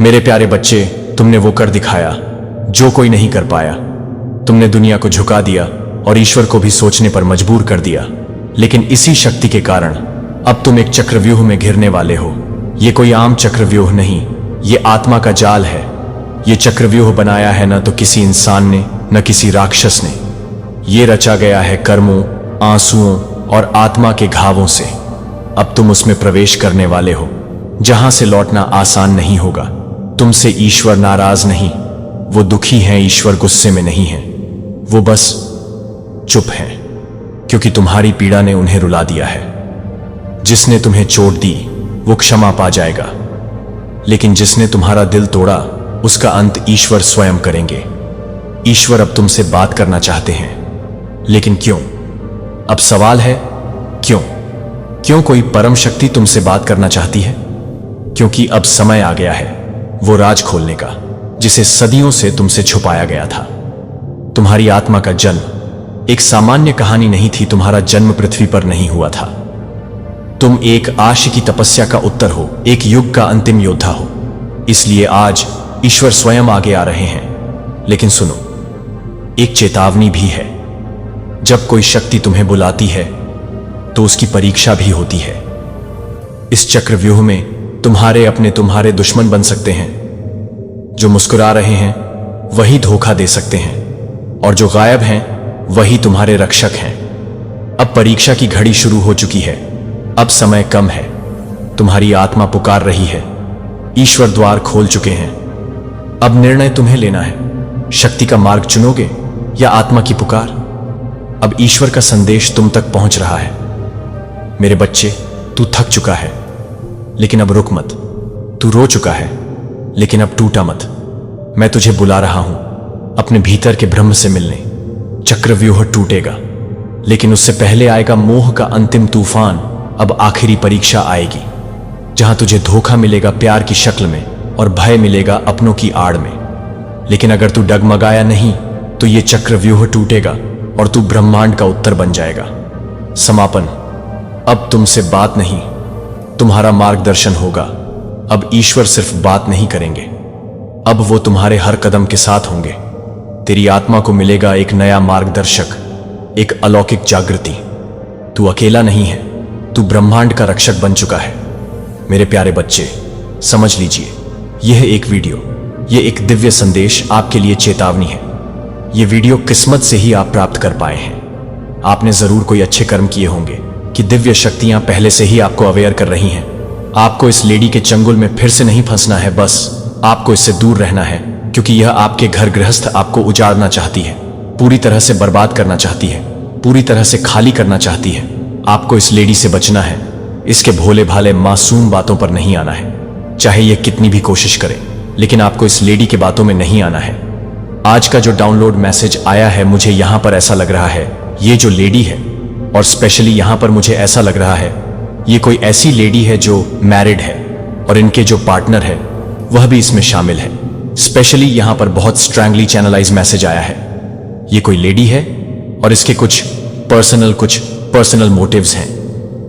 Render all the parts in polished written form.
मेरे प्यारे बच्चे, तुमने वो कर दिखाया जो कोई नहीं कर पाया। तुमने दुनिया को झुका दिया और ईश्वर को भी सोचने पर मजबूर कर दिया। लेकिन इसी शक्ति के कारण अब तुम एक चक्रव्यूह में घिरने वाले हो। ये कोई आम चक्रव्यूह नहीं, ये आत्मा का जाल है। ये चक्रव्यूह बनाया है न तो किसी इंसान ने, न किसी राक्षस ने। ये रचा गया है कर्मों, आंसुओं और आत्मा के घावों से। अब तुम उसमें प्रवेश करने वाले हो, जहां से लौटना आसान नहीं होगा। तुमसे ईश्वर नाराज नहीं, वो दुखी हैं। ईश्वर गुस्से में नहीं है, वो बस चुप हैं, क्योंकि तुम्हारी पीड़ा ने उन्हें रुला दिया है। जिसने तुम्हें चोट दी वो क्षमा पा जाएगा, लेकिन जिसने तुम्हारा दिल तोड़ा उसका अंत ईश्वर स्वयं करेंगे। ईश्वर अब तुमसे बात करना चाहते हैं, लेकिन क्यों? अब सवाल है क्यों? क्यों कोई परम शक्ति तुमसे बात करना चाहती है? क्योंकि अब समय आ गया है वो राज खोलने का, जिसे सदियों से तुमसे छुपाया गया था। तुम्हारी आत्मा का जन्म एक सामान्य कहानी नहीं थी। तुम्हारा जन्म पृथ्वी पर नहीं हुआ था। तुम एक आशी की तपस्या का उत्तर हो, एक युग का अंतिम योद्धा हो। इसलिए आज ईश्वर स्वयं आगे आ रहे हैं। लेकिन सुनो, एक चेतावनी भी है। जब कोई शक्ति तुम्हें बुलाती है तो उसकी परीक्षा भी होती है। इस चक्रव्यूह में तुम्हारे अपने तुम्हारे दुश्मन बन सकते हैं। जो मुस्कुरा रहे हैं वही धोखा दे सकते हैं, और जो गायब हैं वही तुम्हारे रक्षक हैं। अब परीक्षा की घड़ी शुरू हो चुकी है। अब समय कम है। तुम्हारी आत्मा पुकार रही है। ईश्वर द्वार खोल चुके हैं। अब निर्णय तुम्हें लेना है। शक्ति का मार्ग चुनोगे या आत्मा की पुकार? अब ईश्वर का संदेश तुम तक पहुंच रहा है। मेरे बच्चे, तू थक चुका है, लेकिन अब रुक मत। तू रो चुका है, लेकिन अब टूटा मत। मैं तुझे बुला रहा हूं अपने भीतर के ब्रह्म से मिलने। चक्रव्यूह टूटेगा, लेकिन उससे पहले आएगा मोह का अंतिम तूफान। अब आखिरी परीक्षा आएगी, जहां तुझे धोखा मिलेगा प्यार की शक्ल में और भय मिलेगा अपनों की आड़ में। लेकिन अगर तू डगमगाया नहीं तो ये चक्रव्यूह टूटेगा और तू ब्रह्मांड का उत्तर बन जाएगा। समापन। अब तुमसे बात नहीं, तुम्हारा मार्गदर्शन होगा। अब ईश्वर सिर्फ बात नहीं करेंगे, अब वो तुम्हारे हर कदम के साथ होंगे। तेरी आत्मा को मिलेगा एक नया मार्गदर्शक, एक अलौकिक जागृति। तू अकेला नहीं है, तू ब्रह्मांड का रक्षक बन चुका है। मेरे प्यारे बच्चे, समझ लीजिए, यह एक वीडियो, यह एक दिव्य संदेश आपके लिए चेतावनी है। यह वीडियो किस्मत से ही आप प्राप्त कर पाए हैं। आपने जरूर कोई अच्छे कर्म किए होंगे कि दिव्य शक्तियां पहले से ही आपको अवेयर कर रही हैं। आपको इस लेडी के चंगुल में फिर से नहीं फंसना है, बस आपको इससे दूर रहना है, क्योंकि यह आपके घर गृहस्थ आपको उजाड़ना चाहती है, पूरी तरह से बर्बाद करना चाहती है, पूरी तरह से खाली करना चाहती है। आपको इस लेडी से बचना है। इसके भोले भाले मासूम बातों पर नहीं आना है, चाहे यह कितनी भी कोशिश करे, लेकिन आपको इस लेडी के बातों में नहीं आना है। आज का जो डाउनलोड मैसेज आया है, मुझे यहां पर ऐसा लग रहा है ये जो लेडी है, और स्पेशली यहां पर मुझे ऐसा लग रहा है ये कोई ऐसी लेडी है जो मैरिड है, और इनके जो पार्टनर है वह भी इसमें शामिल है। स्पेशली यहां पर बहुत स्ट्रैंगली चैनलाइज मैसेज आया है। ये कोई लेडी है और इसके कुछ पर्सनल मोटिव्स हैं,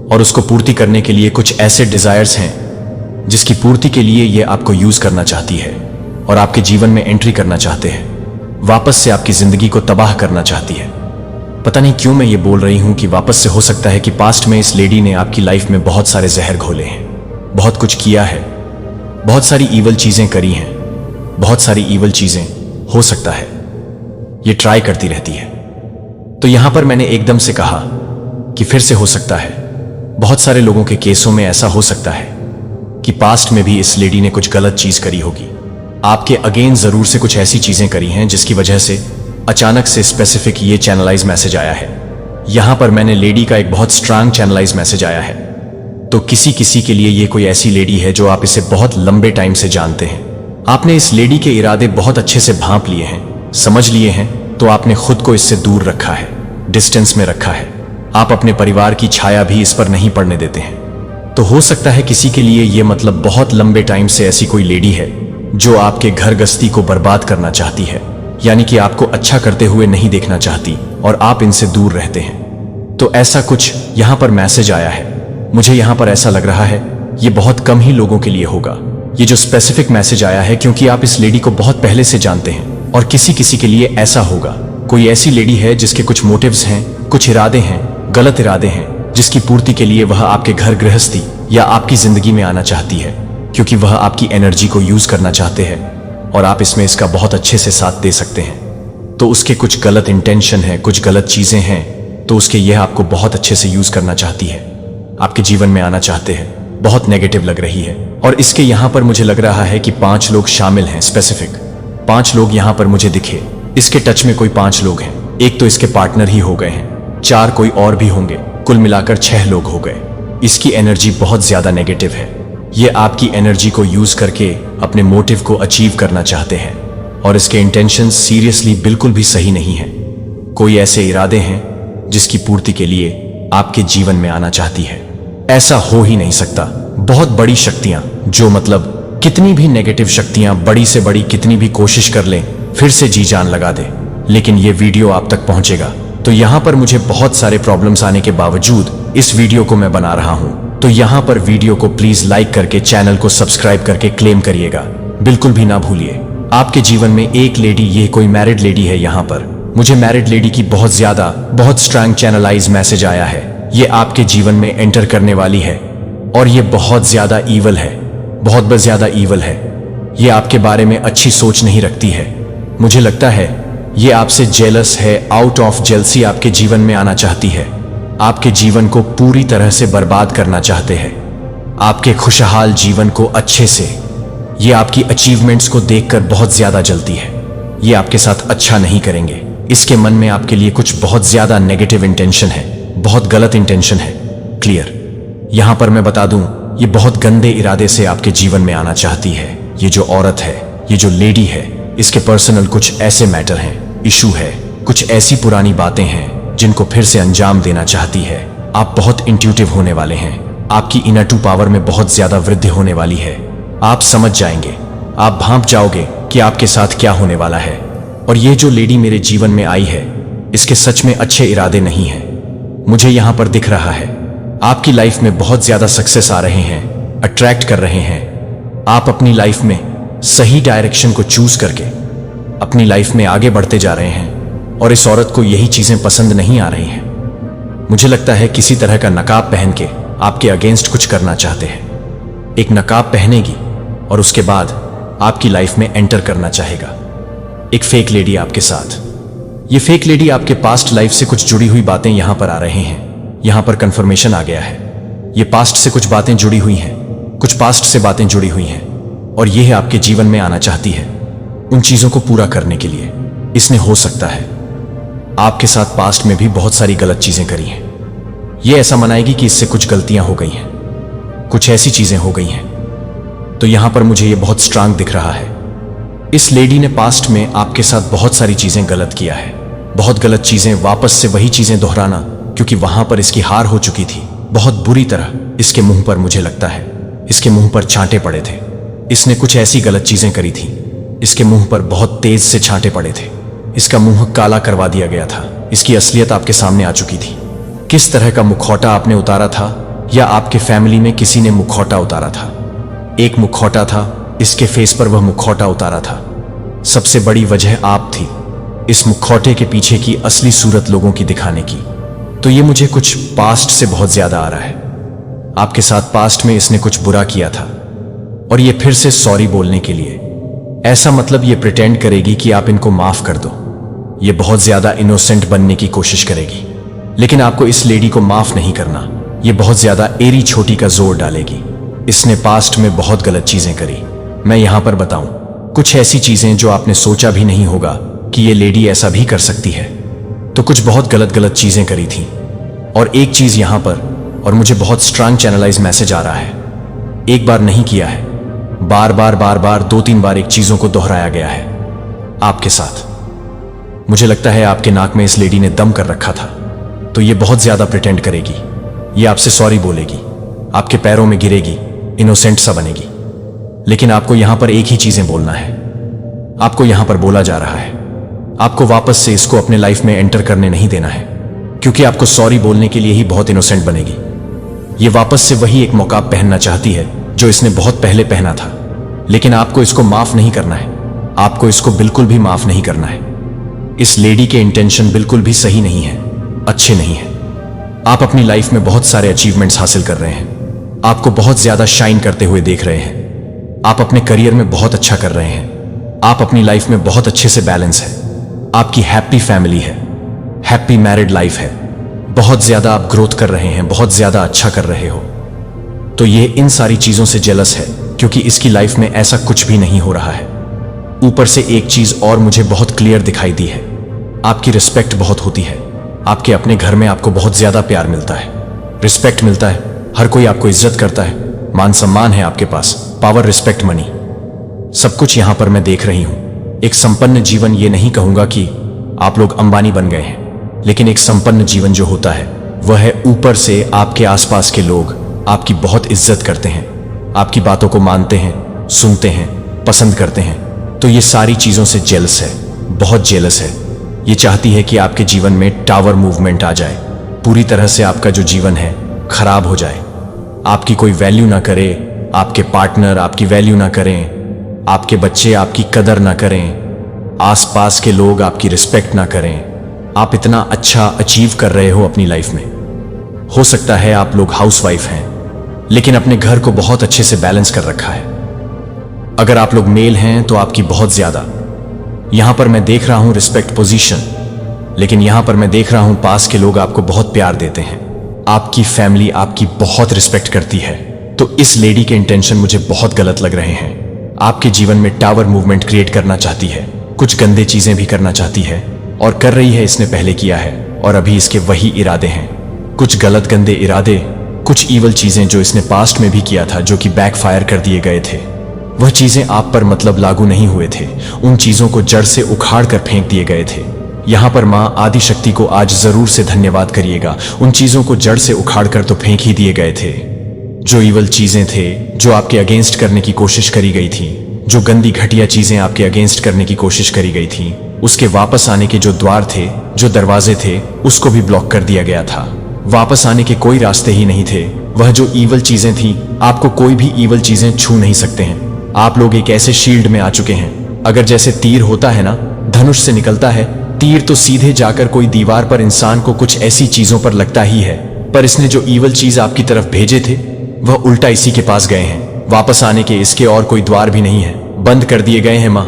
और उसको पूर्ति करने के लिए कुछ ऐसे डिजायर्स हैं जिसकी पूर्ति के लिए ये आपको यूज करना चाहती है और आपके जीवन में एंट्री करना चाहते हैं। वापस से आपकी जिंदगी को तबाह करना चाहती है। पता नहीं क्यों मैं ये बोल रही हूं कि वापस से। हो सकता है कि पास्ट में इस लेडी ने आपकी लाइफ में बहुत सारे जहर घोले हैं, बहुत कुछ किया है, बहुत सारी ईवल चीजें करी हैं, बहुत सारी ईवल चीजें हो सकता है ये ट्राई करती रहती है। तो यहां पर मैंने एकदम से कहा कि फिर से हो सकता है। बहुत सारे लोगों के केसों में ऐसा हो सकता है कि पास्ट में भी इस लेडी ने कुछ गलत चीज करी होगी। आपके अगेन जरूर से कुछ ऐसी चीजें करी हैं जिसकी वजह से अचानक से स्पेसिफिक ये चैनलाइज मैसेज आया है। यहां पर मैंने लेडी का एक बहुत स्ट्रांग चैनलाइज मैसेज आया है। तो किसी के लिए ये कोई ऐसी लेडी है जो आप इसे बहुत लंबे टाइम से जानते हैं। आपने इस लेडी के इरादे बहुत अच्छे से भांप लिए हैं, समझ लिए हैं, तो आपने खुद को इससे दूर रखा है, डिस्टेंस में रखा है। आप अपने परिवार की छाया भी इस पर नहीं पड़ने देते हैं। तो हो सकता है किसी के लिए ये मतलब बहुत लंबे टाइम से ऐसी कोई लेडी है जो आपके घर गृहस्थी को बर्बाद करना चाहती है, यानी कि आपको अच्छा करते हुए नहीं देखना चाहती और आप इनसे दूर रहते हैं। तो ऐसा कुछ यहां पर मैसेज आया है। मुझे यहां पर ऐसा लग रहा है ये बहुत कम ही लोगों के लिए होगा, ये जो स्पेसिफिक मैसेज आया है क्योंकि आप इस लेडी को बहुत पहले से जानते हैं और किसी किसी के लिए ऐसा होगा। कोई ऐसी लेडी है जिसके कुछ मोटिव्स हैं, कुछ इरादे हैं, गलत इरादे हैं, जिसकी पूर्ति के लिए वह आपके घर गृहस्थी या आपकी जिंदगी में आना चाहती है क्योंकि वह आपकी एनर्जी को यूज करना चाहते हैं और आप इसमें इसका बहुत अच्छे से साथ दे सकते हैं। तो उसके कुछ गलत इंटेंशन है, कुछ गलत चीजें हैं, तो उसके यह आपको बहुत अच्छे से यूज करना चाहती है, आपके जीवन में आना चाहते हैं। बहुत नेगेटिव लग रही है और इसके यहां पर मुझे लग रहा है कि 5 लोग शामिल हैं। स्पेसिफिक 5 लोग यहां पर मुझे दिखे। इसके टच में कोई 5 लोग हैं। एक तो इसके पार्टनर ही हो गए हैं, 4 कोई और भी होंगे, कुल मिलाकर 6 लोग हो गए। इसकी एनर्जी बहुत ज्यादा नेगेटिव है। ये आपकी एनर्जी को यूज करके अपने मोटिव को अचीव करना चाहते हैं और इसके इंटेंशन सीरियसली बिल्कुल भी सही नहीं है। कोई ऐसे इरादे हैं जिसकी पूर्ति के लिए आपके जीवन में आना चाहती है। ऐसा हो ही नहीं सकता। बहुत बड़ी शक्तियां, जो मतलब कितनी भी नेगेटिव शक्तियां बड़ी से बड़ी कितनी भी कोशिश कर लें, फिर से जी जान लगा दे, लेकिन ये वीडियो आप तक पहुंचेगा। तो यहां पर मुझे बहुत सारे प्रॉब्लम्स आने के बावजूद इस वीडियो को मैं बना रहा हूं। तो यहां पर वीडियो को प्लीज लाइक करके चैनल को सब्सक्राइब करके क्लेम करिएगा, बिल्कुल भी ना भूलिए। आपके जीवन में एक लेडी, ये कोई मैरिड लेडी है। यहां पर मुझे मैरिड लेडी की बहुत स्ट्रांग चैनलाइज मैसेज आया है। ये आपके जीवन में एंटर करने वाली है और ये बहुत ज्यादा ईवल है, बहुत ज्यादा ईवल है। ये आपके बारे में अच्छी सोच नहीं रखती है। मुझे लगता है ये आपसे जेलस है। आउट ऑफ जेलसी आपके जीवन में आना चाहती है, आपके जीवन को पूरी तरह से बर्बाद करना चाहते हैं, आपके खुशहाल जीवन को अच्छे से। ये आपकी अचीवमेंट्स को देखकर बहुत ज्यादा जलती है। ये आपके साथ अच्छा नहीं करेंगे। इसके मन में आपके लिए कुछ बहुत ज्यादा नेगेटिव इंटेंशन है, बहुत गलत इंटेंशन है। क्लियर? यहां पर मैं बता दूं, ये बहुत गंदे इरादे से आपके जीवन में आना चाहती है। ये जो औरत है, ये जो लेडी है, इसके पर्सनल कुछ ऐसे मैटर हैं, इशू है, कुछ ऐसी पुरानी बातें हैं जिनको फिर से अंजाम देना चाहती है। आप बहुत इंट्यूटिव होने वाले हैं। आपकी इनर टू पावर में बहुत ज्यादा वृद्धि होने वाली है। आप समझ जाएंगे, आप भांप जाओगे कि आपके साथ क्या होने वाला है। और ये जो लेडी मेरे जीवन में आई है, इसके सच में अच्छे इरादे नहीं हैं। मुझे यहां पर दिख रहा है आपकी लाइफ में बहुत ज्यादा सक्सेस आ रहे हैं, अट्रैक्ट कर रहे हैं। आप अपनी लाइफ में सही डायरेक्शन को चूज करके अपनी लाइफ में आगे बढ़ते जा रहे हैं और इस औरत को यही चीजें पसंद नहीं आ रही हैं। मुझे लगता है किसी तरह का नकाब पहन के आपके अगेंस्ट कुछ करना चाहते हैं। एक नकाब पहनेगी और उसके बाद आपकी लाइफ में एंटर करना चाहेगा एक फेक लेडी आपके साथ। ये फेक लेडी आपके पास्ट लाइफ से कुछ जुड़ी हुई बातें यहां पर आ रहे हैं। यहां पर कंफर्मेशन आ गया है। ये पास्ट से कुछ बातें जुड़ी हुई हैं, कुछ पास्ट से बातें जुड़ी हुई हैं और यह आपके जीवन में आना चाहती है। उन चीजों को पूरा करने के लिए इसने, हो सकता है आपके साथ पास्ट में भी बहुत सारी गलत चीजें करी हैं। ये ऐसा मनाएगी कि इससे कुछ गलतियां हो गई हैं, कुछ ऐसी चीजें हो गई हैं। तो यहां पर मुझे ये बहुत स्ट्रांग दिख रहा है। इस लेडी ने पास्ट में आपके साथ बहुत सारी चीजें गलत किया है, बहुत गलत चीजें, वापस से वही चीजें दोहराना, क्योंकि वहां पर इसकी हार हो चुकी थी बहुत बुरी तरह। इसके मुंह पर, मुझे लगता है इसके मुंह पर छांटे पड़े थे। इसने कुछ ऐसी गलत चीजें करी थी, इसके मुंह पर बहुत तेज से छांटे पड़े थे। इसका मुंह काला करवा दिया गया था। इसकी असलियत आपके सामने आ चुकी थी। किस तरह का मुखौटा आपने उतारा था, या आपके फैमिली में किसी ने मुखौटा उतारा था। एक मुखौटा था, इसके फेस पर वह मुखौटा उतारा था। सबसे बड़ी वजह आप थी इस मुखौटे के पीछे की असली सूरत लोगों की दिखाने की। तो ये मुझे कुछ पास्ट से बहुत ज्यादा आ रहा है। आपके साथ पास्ट में इसने कुछ बुरा किया था और ये फिर से सॉरी बोलने के लिए, ऐसा मतलब ये प्रिटेंड करेगी कि आप इनको माफ कर दो। ये बहुत ज्यादा इनोसेंट बनने की कोशिश करेगी, लेकिन आपको इस लेडी को माफ नहीं करना। ये बहुत ज्यादा एरी छोटी का जोर डालेगी। इसने पास्ट में बहुत गलत चीजें करी। मैं यहां पर बताऊं, कुछ ऐसी चीजें जो आपने सोचा भी नहीं होगा कि ये लेडी ऐसा भी कर सकती है। तो कुछ बहुत गलत चीजें करी थी। और एक चीज यहां पर, और मुझे बहुत स्ट्रांग चैनलाइज मैसेज आ रहा है, एक बार नहीं किया है, बार बार 2-3 बार एक चीजों को दोहराया गया है आपके साथ। मुझे लगता है आपके नाक में इस लेडी ने दम कर रखा था। तो ये बहुत ज्यादा प्रिटेंड करेगी। ये आपसे सॉरी बोलेगी, आपके पैरों में गिरेगी, इनोसेंट सा बनेगी। लेकिन आपको यहां पर एक ही चीजें बोलना है। आपको यहां पर बोला जा रहा है, आपको वापस से इसको अपने लाइफ में एंटर करने नहीं देना है, क्योंकि आपको सॉरी बोलने के लिए ही बहुत इनोसेंट बनेगी। ये वापस से वही एक मौका पहनना चाहती है जो इसने बहुत पहले पहना था। लेकिन आपको इसको माफ नहीं करना है। आपको इसको बिल्कुल भी माफ नहीं करना है। इस लेडी के इंटेंशन बिल्कुल भी सही नहीं है, अच्छे नहीं है। आप अपनी लाइफ में बहुत सारे अचीवमेंट्स हासिल कर रहे हैं। आपको बहुत ज्यादा शाइन करते हुए देख रहे हैं। आप अपने करियर में बहुत अच्छा कर रहे हैं। आप अपनी लाइफ में बहुत अच्छे से बैलेंस है। आपकी हैप्पी फैमिली है, हैप्पी मैरिड लाइफ है। बहुत ज्यादा आप ग्रोथ कर रहे हैं, बहुत ज्यादा अच्छा कर रहे हो। तो ये इन सारी चीजों से जेलस है, क्योंकि इसकी लाइफ में ऐसा कुछ भी नहीं हो रहा है। ऊपर से एक चीज और मुझे बहुत क्लियर दिखाई दी है, आपकी रिस्पेक्ट बहुत होती है। आपके अपने घर में आपको बहुत ज्यादा प्यार मिलता है, रिस्पेक्ट मिलता है, हर कोई आपको इज्जत करता है, मान सम्मान है आपके पास, पावर, रिस्पेक्ट, मनी, सब कुछ यहां पर मैं देख रही हूं। एक संपन्न जीवन, ये नहीं कहूंगा कि आप लोग अंबानी बन गए हैं, लेकिन एक संपन्न जीवन जो होता है वह है ऊपर से आपके आसपास के लोग आपकी बहुत इज्जत करते हैं, आपकी बातों को मानते हैं, सुनते हैं, पसंद करते हैं। तो ये सारी चीजों से जेलस है, बहुत जेलस है। ये चाहती है कि आपके जीवन में टावर मूवमेंट आ जाए, पूरी तरह से आपका जो जीवन है खराब हो जाए, आपकी कोई वैल्यू ना करे, आपके पार्टनर आपकी वैल्यू ना करें, आपके बच्चे आपकी कदर ना करें, आसपास के लोग आपकी रिस्पेक्ट ना करें। आप इतना अच्छा अचीव कर रहे हो अपनी लाइफ में। हो सकता है आप लोग हाउसवाइफ हैं, लेकिन अपने घर को बहुत अच्छे से बैलेंस कर रखा है। अगर आप लोग मेल हैं तो आपकी बहुत ज्यादा, यहां पर मैं देख रहा हूं रिस्पेक्ट, पोजीशन, लेकिन यहां पर मैं देख रहा हूं पास के लोग आपको बहुत प्यार देते हैं, आपकी फैमिली आपकी बहुत रिस्पेक्ट करती है। तो इस लेडी के इंटेंशन मुझे बहुत गलत लग रहे हैं। आपके जीवन में टावर मूवमेंट क्रिएट करना चाहती है, कुछ गंदे चीजें भी करना चाहती है, और कर रही है, इसने पहले किया है, और अभी इसके वही इरादे हैं, कुछ गलत गंदे इरादे, कुछ ईवल चीजें जो इसने पास्ट में भी किया था, जो कि बैकफायर कर दिए गए थे। वह चीजें आप पर मतलब लागू नहीं हुए थे, उन चीजों को जड़ से उखाड़ कर फेंक दिए गए थे। यहां पर मां आदि शक्ति को आज जरूर से धन्यवाद करिएगा, उन चीजों को जड़ से उखाड़ कर तो फेंक ही दिए गए थे। जो ईवल चीजें थे, जो आपके अगेंस्ट करने की कोशिश करी गई थी, जो गंदी घटिया चीजें आपके अगेंस्ट करने की कोशिश करी गई थी, उसके वापस आने के जो द्वार थे, जो दरवाजे थे, उसको भी ब्लॉक कर दिया गया था। वापस आने के कोई रास्ते ही नहीं थे। वह जो ईवल चीजें थी, आपको कोई भी ईवल चीजें छू नहीं सकते हैं। आप लोग एक ऐसे शील्ड में आ चुके हैं, अगर जैसे तीर होता है ना, धनुष से निकलता है तीर, तो सीधे जाकर कोई दीवार पर इंसान को कुछ ऐसी चीजों पर लगता ही है, पर इसने जो ईवल चीज आपकी तरफ भेजे थे वह उल्टा इसी के पास गए हैं। वापस आने के इसके और कोई द्वार भी नहीं है, बंद कर दिए गए हैं। मां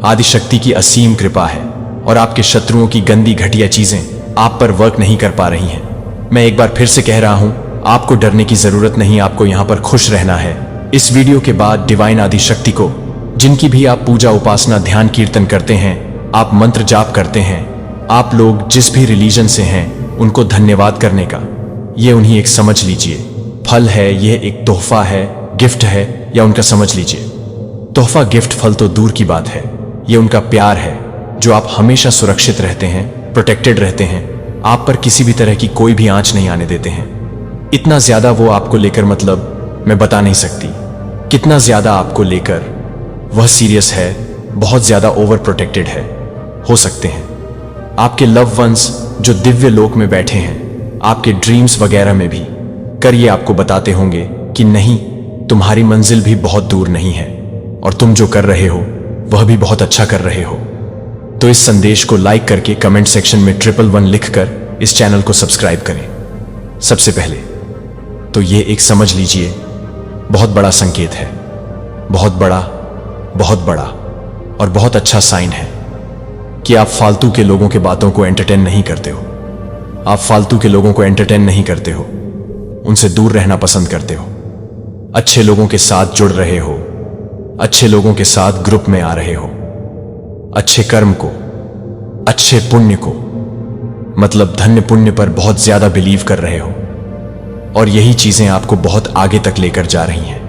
आदि शक्ति की असीम कृपा है, और आपके शत्रुओं की गंदी घटिया चीजें आप पर वर्क नहीं कर पा रही हैं। मैं एक बार फिर से कह रहा हूं, आपको डरने की जरूरत नहीं, आपको यहां पर खुश रहना है। इस वीडियो के बाद डिवाइन आदि शक्ति को, जिनकी भी आप पूजा, उपासना, ध्यान, कीर्तन करते हैं, आप मंत्र जाप करते हैं, आप लोग जिस भी रिलीजन से हैं, उनको धन्यवाद करने का ये उन्हीं एक समझ लीजिए फल है, ये एक तोहफा है, गिफ्ट है, या उनका समझ लीजिए तोहफा, गिफ्ट, फल तो दूर की बात है, ये उनका प्यार है, जो आप हमेशा सुरक्षित रहते हैं, प्रोटेक्टेड रहते हैं, आप पर किसी भी तरह की कोई भी आंच नहीं आने देते हैं। इतना ज्यादा वो आपको लेकर, मतलब मैं बता नहीं सकती कितना ज्यादा आपको लेकर वह सीरियस है, बहुत ज्यादा ओवर प्रोटेक्टेड है। हो सकते हैं आपके लव वंस जो दिव्य लोक में बैठे हैं, आपके ड्रीम्स वगैरह में भी कर ये आपको बताते होंगे कि नहीं, तुम्हारी मंजिल भी बहुत दूर नहीं है, और तुम जो कर रहे हो वह भी बहुत अच्छा कर रहे हो। तो इस संदेश को लाइक करके कमेंट सेक्शन में 111 लिखकर इस चैनल को सब्सक्राइब करें। सबसे पहले तो ये एक समझ लीजिए बहुत बड़ा संकेत है, बहुत बड़ा और बहुत अच्छा साइन है कि आप फालतू के लोगों के बातों को एंटरटेन नहीं करते हो। आप फालतू के लोगों को एंटरटेन नहीं करते हो, उनसे दूर रहना पसंद करते हो। अच्छे लोगों के साथ जुड़ रहे हो, अच्छे लोगों के साथ ग्रुप में आ रहे हो, अच्छे कर्म को, अच्छे पुण्य को, मतलब धन्य पुण्य पर बहुत ज्यादा बिलीव कर रहे हो, और यही चीजें आपको बहुत आगे तक लेकर जा रही हैं।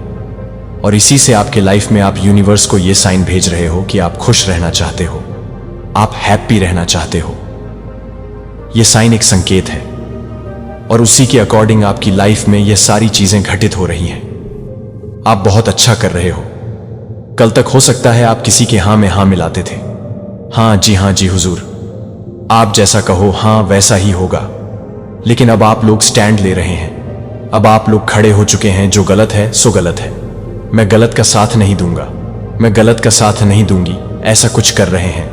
और इसी से आपके लाइफ में आप यूनिवर्स को यह साइन भेज रहे हो कि आप खुश रहना चाहते हो, आप हैप्पी रहना चाहते हो। यह साइन एक संकेत है, और उसी के अकॉर्डिंग आपकी लाइफ में यह सारी चीजें घटित हो रही हैं। आप बहुत अच्छा कर रहे हो। कल तक हो सकता है आप किसी के हां में हां मिलाते थे, हाँ जी हुजूर, आप जैसा कहो हाँ वैसा ही होगा। लेकिन अब आप लोग स्टैंड ले रहे हैं, अब आप लोग खड़े हो चुके हैं। जो गलत है सो गलत है, मैं गलत का साथ नहीं दूंगा। मैं गलत का साथ नहीं दूंगी, ऐसा कुछ कर रहे हैं।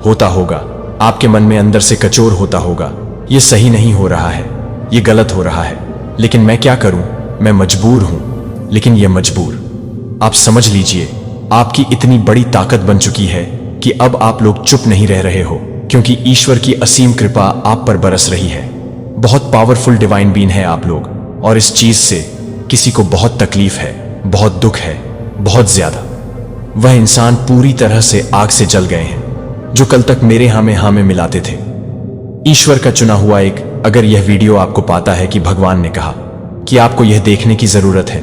होता होगा, आपके मन में अंदर से कचोर होता होगा, ये सही नहीं हो रहा है, ये गलत हो रहा है, लेकिन मैं क्या करूं, मैं मजबूर हूं। लेकिन ये मजबूर, आप समझ लीजिए, आपकी इतनी बड़ी ताकत बन चुकी है कि अब आप लोग चुप नहीं रह रहे हो, क्योंकि ईश्वर की असीम कृपा आप पर बरस रही है। बहुत पावरफुल डिवाइन बीन है आप लोग, और इस चीज से किसी को बहुत तकलीफ है, बहुत दुख है, बहुत ज्यादा। वह इंसान पूरी तरह से आग से जल गए हैं जो कल तक मेरे हाँ में मिलाते थे। ईश्वर का चुना हुआ एक, अगर यह वीडियो आपको पाता है कि भगवान ने कहा कि आपको यह देखने की जरूरत है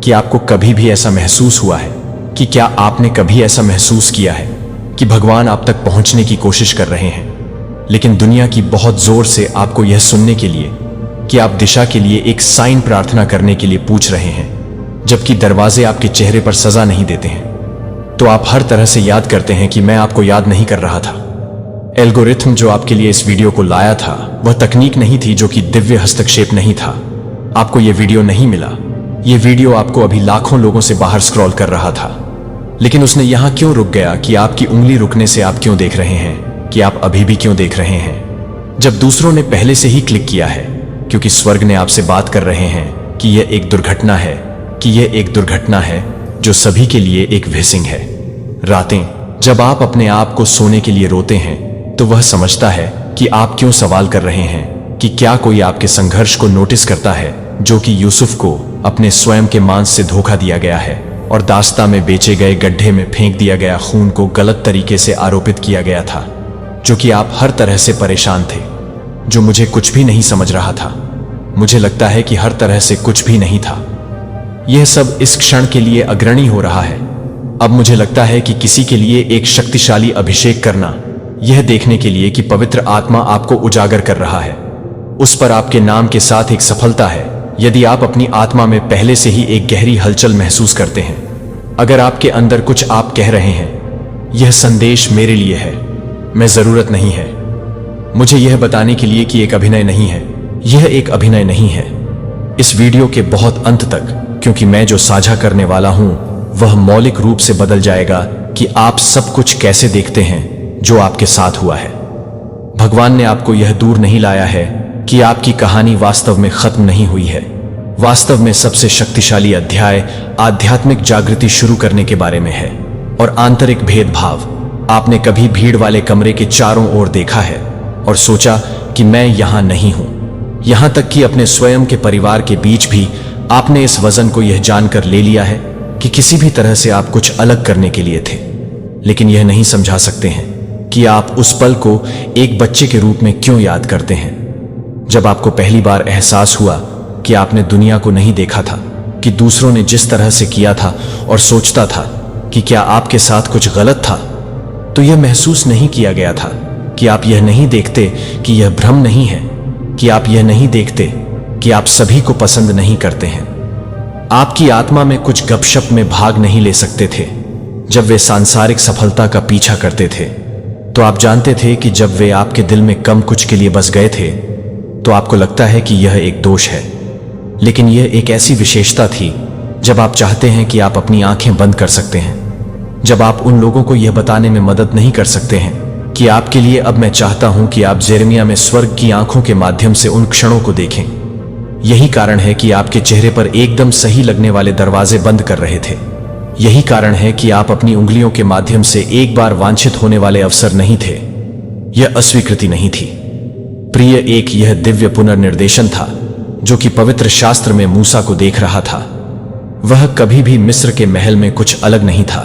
कि आपको कभी भी ऐसा महसूस हुआ है, कि क्या आपने कभी ऐसा महसूस किया है कि भगवान आप तक पहुंचने की कोशिश कर रहे हैं, लेकिन दुनिया की बहुत जोर से आपको यह सुनने के लिए कि आप दिशा के लिए एक साइन प्रार्थना करने के लिए पूछ रहे हैं, जबकि दरवाजे आपके चेहरे पर सजा नहीं देते हैं। तो आप हर तरह से याद करते हैं कि मैं आपको याद नहीं कर रहा था। एल्गोरिथम जो आपके लिए इस वीडियो को लाया था वह तकनीक नहीं थी, जो कि दिव्य हस्तक्षेप नहीं था। आपको यह वीडियो नहीं मिला, यह वीडियो आपको अभी लाखों लोगों से बाहर स्क्रॉल कर रहा था, लेकिन उसने यहां क्यों रुक गया कि आपकी उंगली रुकने से आप क्यों देख रहे हैं, कि आप अभी भी क्यों देख रहे हैं, जब दूसरों ने पहले से ही क्लिक किया है, क्योंकि स्वर्ग ने आपसे बात कर रहे हैं कि यह एक दुर्घटना है, कि यह एक दुर्घटना है जो सभी के लिए एक व्हिसिंग है। रातें जब आप अपने आप को सोने के लिए रोते हैं तो वह समझता है कि आप क्यों सवाल कर रहे हैं, कि क्या कोई आपके संघर्ष को नोटिस करता है, जो कि यूसुफ को अपने स्वयं के मांस से धोखा दिया गया है और दास्ता में बेचे गए गड्ढे में फेंक दिया गया खून को गलत तरीके से आरोपित किया गया था, जो कि आप हर तरह से परेशान थे, जो मुझे कुछ भी नहीं समझ रहा था। मुझे लगता है कि हर तरह से कुछ भी नहीं था। यह सब इस क्षण के लिए अग्रणी हो रहा है। अब मुझे लगता है कि किसी के लिए एक शक्तिशाली अभिषेक करना, यह देखने के लिए कि पवित्र आत्मा आपको उजागर कर रहा है, उस पर आपके नाम के साथ एक सफलता है। यदि आप अपनी आत्मा में पहले से ही एक गहरी हलचल महसूस करते हैं, अगर आपके अंदर कुछ आप कह रहे हैं, यह संदेश मेरे लिए है, मैं जरूरत नहीं है मुझे यह बताने के लिए कि एक अभिनय नहीं है, यह एक अभिनय नहीं है। इस वीडियो के बहुत अंत तक, क्योंकि मैं जो साझा करने वाला हूं वह मौलिक रूप से बदल जाएगा कि आप सब कुछ कैसे देखते हैं जो आपके साथ हुआ है। भगवान ने आपको यह दूर नहीं लाया है कि आपकी कहानी वास्तव में खत्म नहीं हुई है। वास्तव में सबसे शक्तिशाली अध्याय आध्यात्मिक जागृति शुरू करने के बारे में है, और आंतरिक भेदभाव। आपने कभी भीड़ वाले कमरे के चारों ओर देखा है और सोचा कि मैं यहां नहीं हूं, यहां तक कि अपने स्वयं के परिवार के बीच भी आपने इस वजन को यह जानकर ले लिया है कि किसी भी तरह से आप कुछ अलग करने के लिए थे, लेकिन यह नहीं समझा सकते हैं कि आप उस पल को एक बच्चे के रूप में क्यों याद करते हैं, जब आपको पहली बार एहसास हुआ कि आपने दुनिया को नहीं देखा था, कि दूसरों ने जिस तरह से किया था और सोचता था कि क्या आपके साथ कुछ गलत था, तो यह महसूस नहीं किया गया था कि आप यह नहीं देखते कि यह भ्रम नहीं है, कि आप यह नहीं देखते कि आप सभी को पसंद नहीं करते हैं। आपकी आत्मा में कुछ गपशप में भाग नहीं ले सकते थे जब वे सांसारिक सफलता का पीछा करते थे। तो आप जानते थे कि जब वे आपके दिल में कम कुछ के लिए बस गए थे तो आपको लगता है कि यह एक दोष है, लेकिन यह एक ऐसी विशेषता थी जब आप चाहते हैं कि आप अपनी आंखें बंद कर सकते हैं, जब आप उन लोगों को यह बताने में मदद नहीं कर सकते हैं कि आपके लिए अब मैं चाहता हूं कि आप जेरेमिया में स्वर्ग की आंखों के माध्यम से उन क्षणों को देखें। यही कारण है कि आपके चेहरे पर एकदम सही लगने वाले दरवाजे बंद कर रहे थे। यही कारण है कि आप अपनी उंगलियों के माध्यम से एक बार वांछित होने वाले अवसर नहीं थे। यह अस्वीकृति नहीं थी, प्रिय, एक यह दिव्य पुनर्निर्देशन था जो कि पवित्र शास्त्र में मूसा को देख रहा था। वह कभी भी मिस्र के महल में कुछ अलग नहीं था,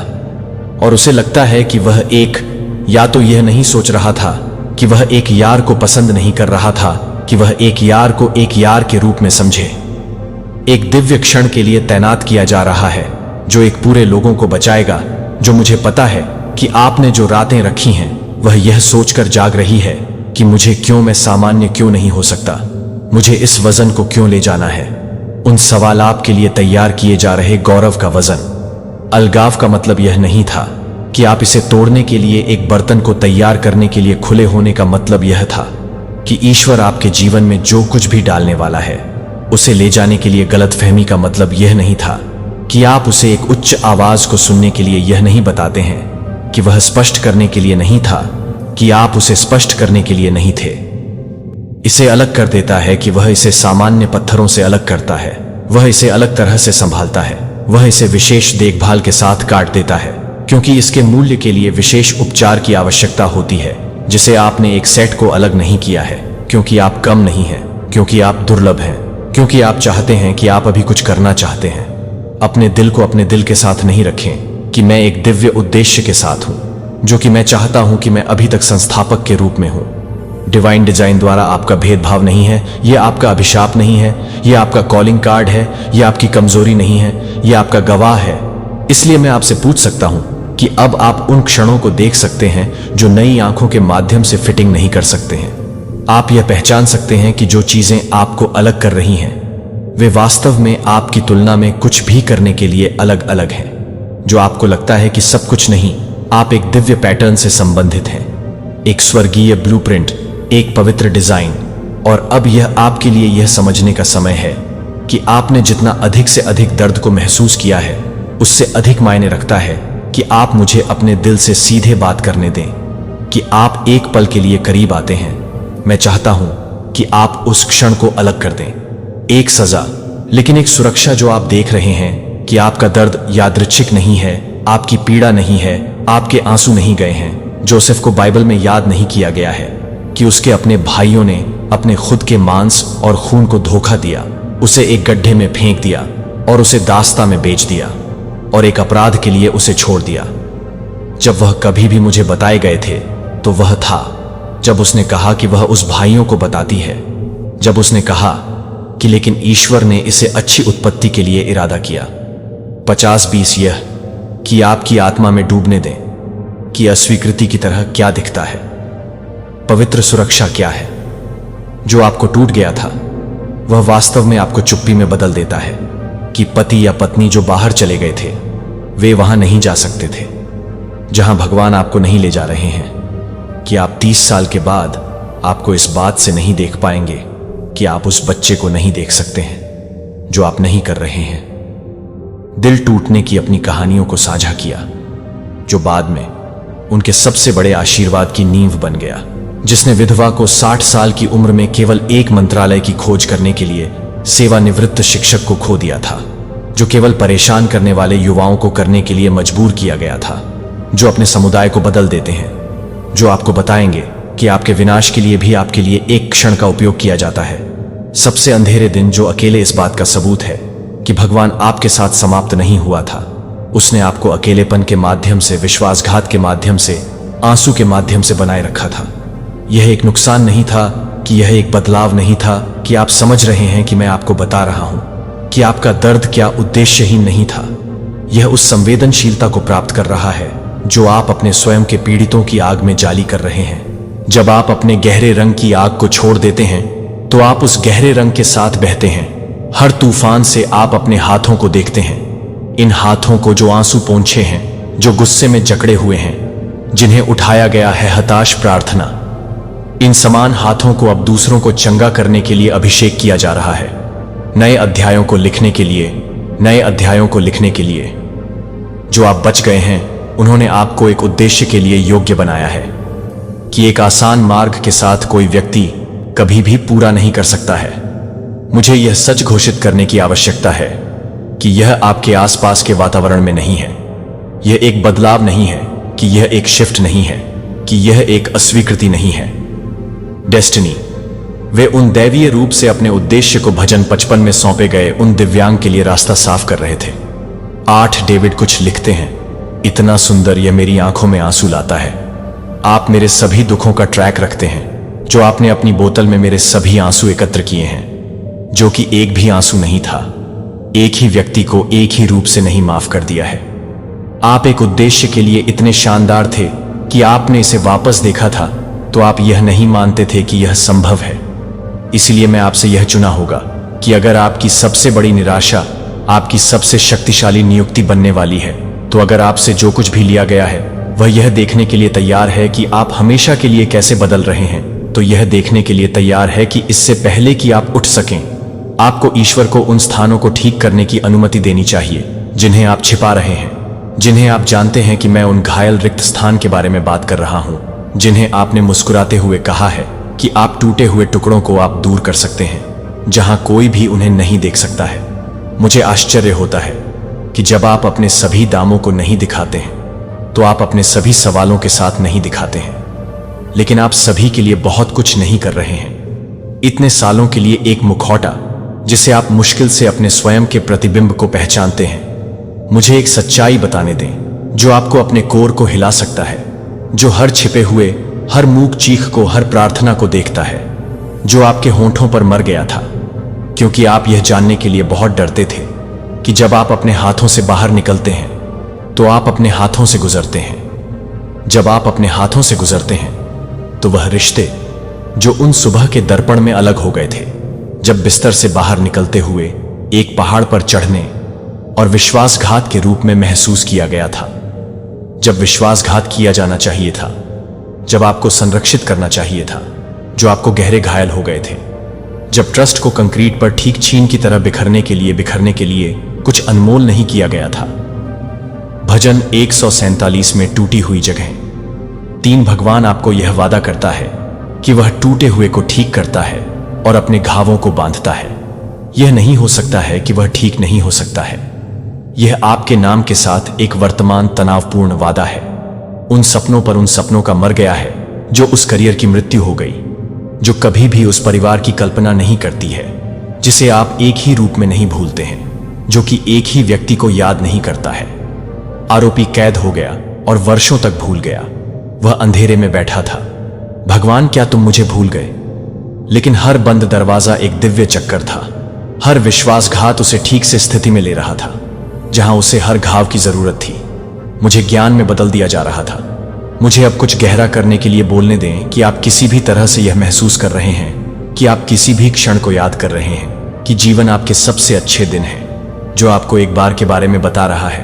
और उसे लगता है कि वह एक, या तो यह नहीं सोच रहा था कि वह एक यार को पसंद नहीं कर रहा था, कि वह एक यार को एक यार के रूप में समझे। एक दिव्य क्षण के लिए तैनात किया जा रहा है जो एक पूरे लोगों को बचाएगा, जो मुझे पता है कि आपने जो रातें रखी हैं वह यह सोचकर जाग रही है कि मुझे क्यों, मैं सामान्य क्यों नहीं हो सकता, मुझे इस वजन को क्यों ले जाना है। उन सवाल आपके लिए तैयार किए जा रहे गौरव का वजन। अलगाव का मतलब यह नहीं था कि आप इसे तोड़ने के लिए एक बर्तन को तैयार करने के लिए खुले होने का मतलब यह था कि ईश्वर आपके जीवन में जो कुछ भी डालने वाला है उसे ले जाने के लिए। गलतफहमी का मतलब यह नहीं था कि आप उसे एक उच्च आवाज को सुनने के लिए यह नहीं बताते हैं कि वह स्पष्ट करने के लिए नहीं था, कि आप उसे स्पष्ट करने के लिए नहीं थे। इसे अलग कर देता है कि वह इसे सामान्य पत्थरों से अलग करता है, वह इसे अलग तरह से संभालता है, वह इसे विशेष देखभाल के साथ काट देता है, क्योंकि इसके मूल्य के लिए विशेष उपचार की आवश्यकता होती है, जिसे आपने एक सेट को अलग नहीं किया है, क्योंकि आप कम नहीं हैं, क्योंकि आप दुर्लभ हैं, क्योंकि आप चाहते हैं कि आप अभी कुछ करना चाहते हैं। अपने दिल को अपने दिल के साथ नहीं रखें कि मैं एक दिव्य उद्देश्य के साथ हूं, जो कि मैं चाहता हूं कि मैं अभी तक संस्थापक के रूप में हूं। डिवाइन डिजाइन द्वारा आपका भेदभाव नहीं है, यह आपका अभिशाप नहीं है, यह आपका कॉलिंग कार्ड है, यह आपकी कमजोरी नहीं है, यह आपका गवाह है। इसलिए मैं आपसे पूछ सकता हूं कि अब आप उन क्षणों को देख सकते हैं जो नई आंखों के माध्यम से फिटिंग नहीं कर सकते हैं। आप यह पहचान सकते हैं कि जो चीजें आपको अलग कर रही हैं वे वास्तव में आपकी तुलना में कुछ भी करने के लिए अलग अलग हैं। जो आपको लगता है कि सब कुछ नहीं, आप एक दिव्य पैटर्न से संबंधित हैं, एक स्वर्गीय ब्लूप्रिंट, एक पवित्र डिजाइन। और अब यह आपके लिए यह समझने का समय है कि आपने जितना अधिक से अधिक दर्द को महसूस किया है, उससे अधिक मायने रखता है कि आप मुझे अपने दिल से सीधे बात करने दें, कि आप एक पल के लिए करीब आते हैं। मैं चाहता हूं कि आप उस क्षण को अलग कर दें, एक सजा लेकिन एक सुरक्षा। जो आप देख रहे हैं कि आपका दर्द यादृच्छिक नहीं है, आपकी पीड़ा नहीं है, आपके आंसू नहीं गए हैं। जोसेफ को बाइबल में याद नहीं किया गया है कि उसके अपने भाइयों ने अपने खुद के मांस और खून को धोखा दिया, उसे एक गड्ढे में फेंक दिया और उसे दास्ता में बेच दिया और एक अपराध के लिए उसे छोड़ दिया। जब वह कभी भी मुझे बताए गए थे तो वह था जब उसने कहा कि वह उस भाइयों को बताती है, जब उसने कहा कि लेकिन ईश्वर ने इसे अच्छी उत्पत्ति के लिए इरादा किया। 50-20 यह कि आपकी आत्मा में डूबने दें कि अस्वीकृति की तरह क्या दिखता है। पवित्र सुरक्षा क्या है? जो आपको टूट गया था वह वास्तव में आपको चुप्पी में बदल देता है कि पति या पत्नी जो बाहर चले गए थे वे वहां नहीं जा सकते थे, जहां भगवान आपको नहीं ले जा रहे हैं, कि आप 30 साल के बाद आपको इस बात से नहीं देख पाएंगे कि आप उस बच्चे को नहीं देख सकते हैं जो आप नहीं कर रहे हैं। दिल टूटने की अपनी कहानियों को साझा किया, जो बाद में उनके सबसे बड़े आशीर्वाद की नींव बन गया, जिसने विधवा को 60 साल की उम्र में केवल एक मंत्रालय की खोज करने के लिए सेवानिवृत्त शिक्षक को खो दिया था, जो केवल परेशान करने वाले युवाओं को करने के लिए मजबूर किया गया था, जो अपने समुदाय को बदल देते हैं, जो आपको बताएंगे कि आपके विनाश के लिए भी आपके लिए एक क्षण का उपयोग किया जाता है। सबसे अंधेरे दिन जो अकेले इस बात का सबूत है कि भगवान आपके साथ समाप्त नहीं हुआ था। उसने आपको अकेलेपन के माध्यम से, विश्वासघात के माध्यम से, आंसू के माध्यम से बनाए रखा था। यह एक नुकसान नहीं था, कि यह एक बदलाव नहीं था, कि आप समझ रहे हैं कि मैं आपको बता रहा हूं कि आपका दर्द क्या उद्देश्यहीन नहीं था। यह उस संवेदनशीलता को प्राप्त कर रहा है जो आप अपने स्वयं के पीड़ितों की आग में जाली कर रहे हैं। जब आप अपने गहरे रंग की आग को छोड़ देते हैं तो आप उस गहरे रंग के साथ बहते हैं। हर तूफान से आप अपने हाथों को देखते हैं, इन हाथों को जो आंसू पोंछे हैं, जो गुस्से में जकड़े हुए हैं, जिन्हें उठाया गया है हताश प्रार्थना। इन समान हाथों को अब दूसरों को चंगा करने के लिए अभिषेक किया जा रहा है, नए अध्यायों को लिखने के लिए, नए अध्यायों को लिखने के लिए। जो आप बच गए हैं उन्होंने आपको एक उद्देश्य के लिए योग्य बनाया है, कि एक आसान मार्ग के साथ कोई व्यक्ति कभी भी पूरा नहीं कर सकता है। मुझे यह सच घोषित करने की आवश्यकता है कि यह आपके आसपास के वातावरण में नहीं है, यह एक बदलाव नहीं है, कि यह एक शिफ्ट नहीं है, कि यह एक अस्वीकृति नहीं है। डेस्टिनी, वे उन दैवीय रूप से अपने उद्देश्य को भजन 55 में सौंपे गए उन दिव्यांग के लिए रास्ता साफ कर रहे थे। 8 डेविड कुछ लिखते हैं, इतना सुंदर यह मेरी आंखों में आंसू लाता है। आप मेरे सभी दुखों का ट्रैक रखते हैं, जो आपने अपनी बोतल में मेरे सभी आंसू एकत्र किए हैं, जो कि एक भी आंसू नहीं था। एक ही व्यक्ति को एक ही रूप से नहीं माफ कर दिया है। आप एक उद्देश्य के लिए इतने शानदार थे कि आपने इसे वापस देखा था तो आप यह नहीं मानते थे कि यह संभव है। इसलिए मैं आपसे यह चुना होगा कि अगर आपकी सबसे बड़ी निराशा आपकी सबसे शक्तिशाली नियुक्ति बनने वाली है, तो अगर आपसे जो कुछ भी लिया गया है वह यह देखने के लिए तैयार है कि आप हमेशा के लिए कैसे बदल रहे हैं, तो यह देखने के लिए तैयार है कि इससे पहले कि आप उठ सकें, आपको ईश्वर को उन स्थानों को ठीक करने की अनुमति देनी चाहिए जिन्हें आप छिपा रहे हैं, जिन्हें आप जानते हैं कि मैं उन घायल रिक्त स्थान के बारे में बात कर रहा हूं, जिन्हें आपने मुस्कुराते हुए कहा है कि आप टूटे हुए टुकड़ों को आप दूर कर सकते हैं, जहां कोई भी उन्हें नहीं देख सकता है। मुझे आश्चर्य होता है कि जब आप अपने सभी दामों को नहीं दिखाते हैं तो आप अपने सभी सवालों के साथ नहीं दिखाते हैं, लेकिन आप सभी के लिए बहुत कुछ नहीं कर रहे हैं। इतने सालों के लिए एक मुखौटा जिसे आप मुश्किल से अपने स्वयं के प्रतिबिंब को पहचानते हैं। मुझे एक सच्चाई बताने दें जो आपको अपने कोर को हिला सकता है, जो हर छिपे हुए, हर मूक चीख को, हर प्रार्थना को देखता है, जो आपके होंठों पर मर गया था क्योंकि आप यह जानने के लिए बहुत डरते थे कि जब आप अपने हाथों से बाहर निकलते हैं तो आप अपने हाथों से गुजरते हैं। जब आप अपने हाथों से गुजरते हैं तो वह रिश्ते जो उन सुबह के दर्पण में अलग हो गए थे, जब बिस्तर से बाहर निकलते हुए एक पहाड़ पर चढ़ने और विश्वासघात के रूप में महसूस किया गया था, जब विश्वासघात किया जाना चाहिए था, जब आपको संरक्षित करना चाहिए था, जो आपको गहरे घायल हो गए थे, जब ट्रस्ट को कंक्रीट पर ठीक चीन की तरह बिखरने के लिए कुछ अनमोल नहीं किया गया था। भजन 147 में टूटी हुई जगह 3 भगवान आपको यह वादा करता है कि वह टूटे हुए को ठीक करता है और अपने घावों को बांधता है। यह नहीं हो सकता है कि वह ठीक नहीं हो सकता है। यह आपके नाम के साथ एक वर्तमान तनावपूर्ण वादा है। उन सपनों का मर गया है, जो उस करियर की मृत्यु हो गई, जो कभी भी उस परिवार की कल्पना नहीं करती है, जिसे आप एक ही रूप में नहीं भूलते हैं, जो कि एक ही व्यक्ति को याद नहीं करता है। आरोपी कैद हो गया और वर्षों तक भूल गया। वह अंधेरे में बैठा था। भगवान, क्या तुम मुझे भूल गए? लेकिन हर बंद दरवाजा एक दिव्य चक्कर था। हर विश्वासघात उसे ठीक से स्थिति में ले रहा था जहां उसे हर घाव की जरूरत थी। मुझे ज्ञान में बदल दिया जा रहा था। मुझे अब कुछ गहरा करने के लिए बोलने दें कि आप किसी भी तरह से यह महसूस कर रहे हैं कि आप किसी भी क्षण को याद कर रहे हैं कि जीवन आपके सबसे अच्छे दिन है, जो आपको एक बार के बारे में बता रहा है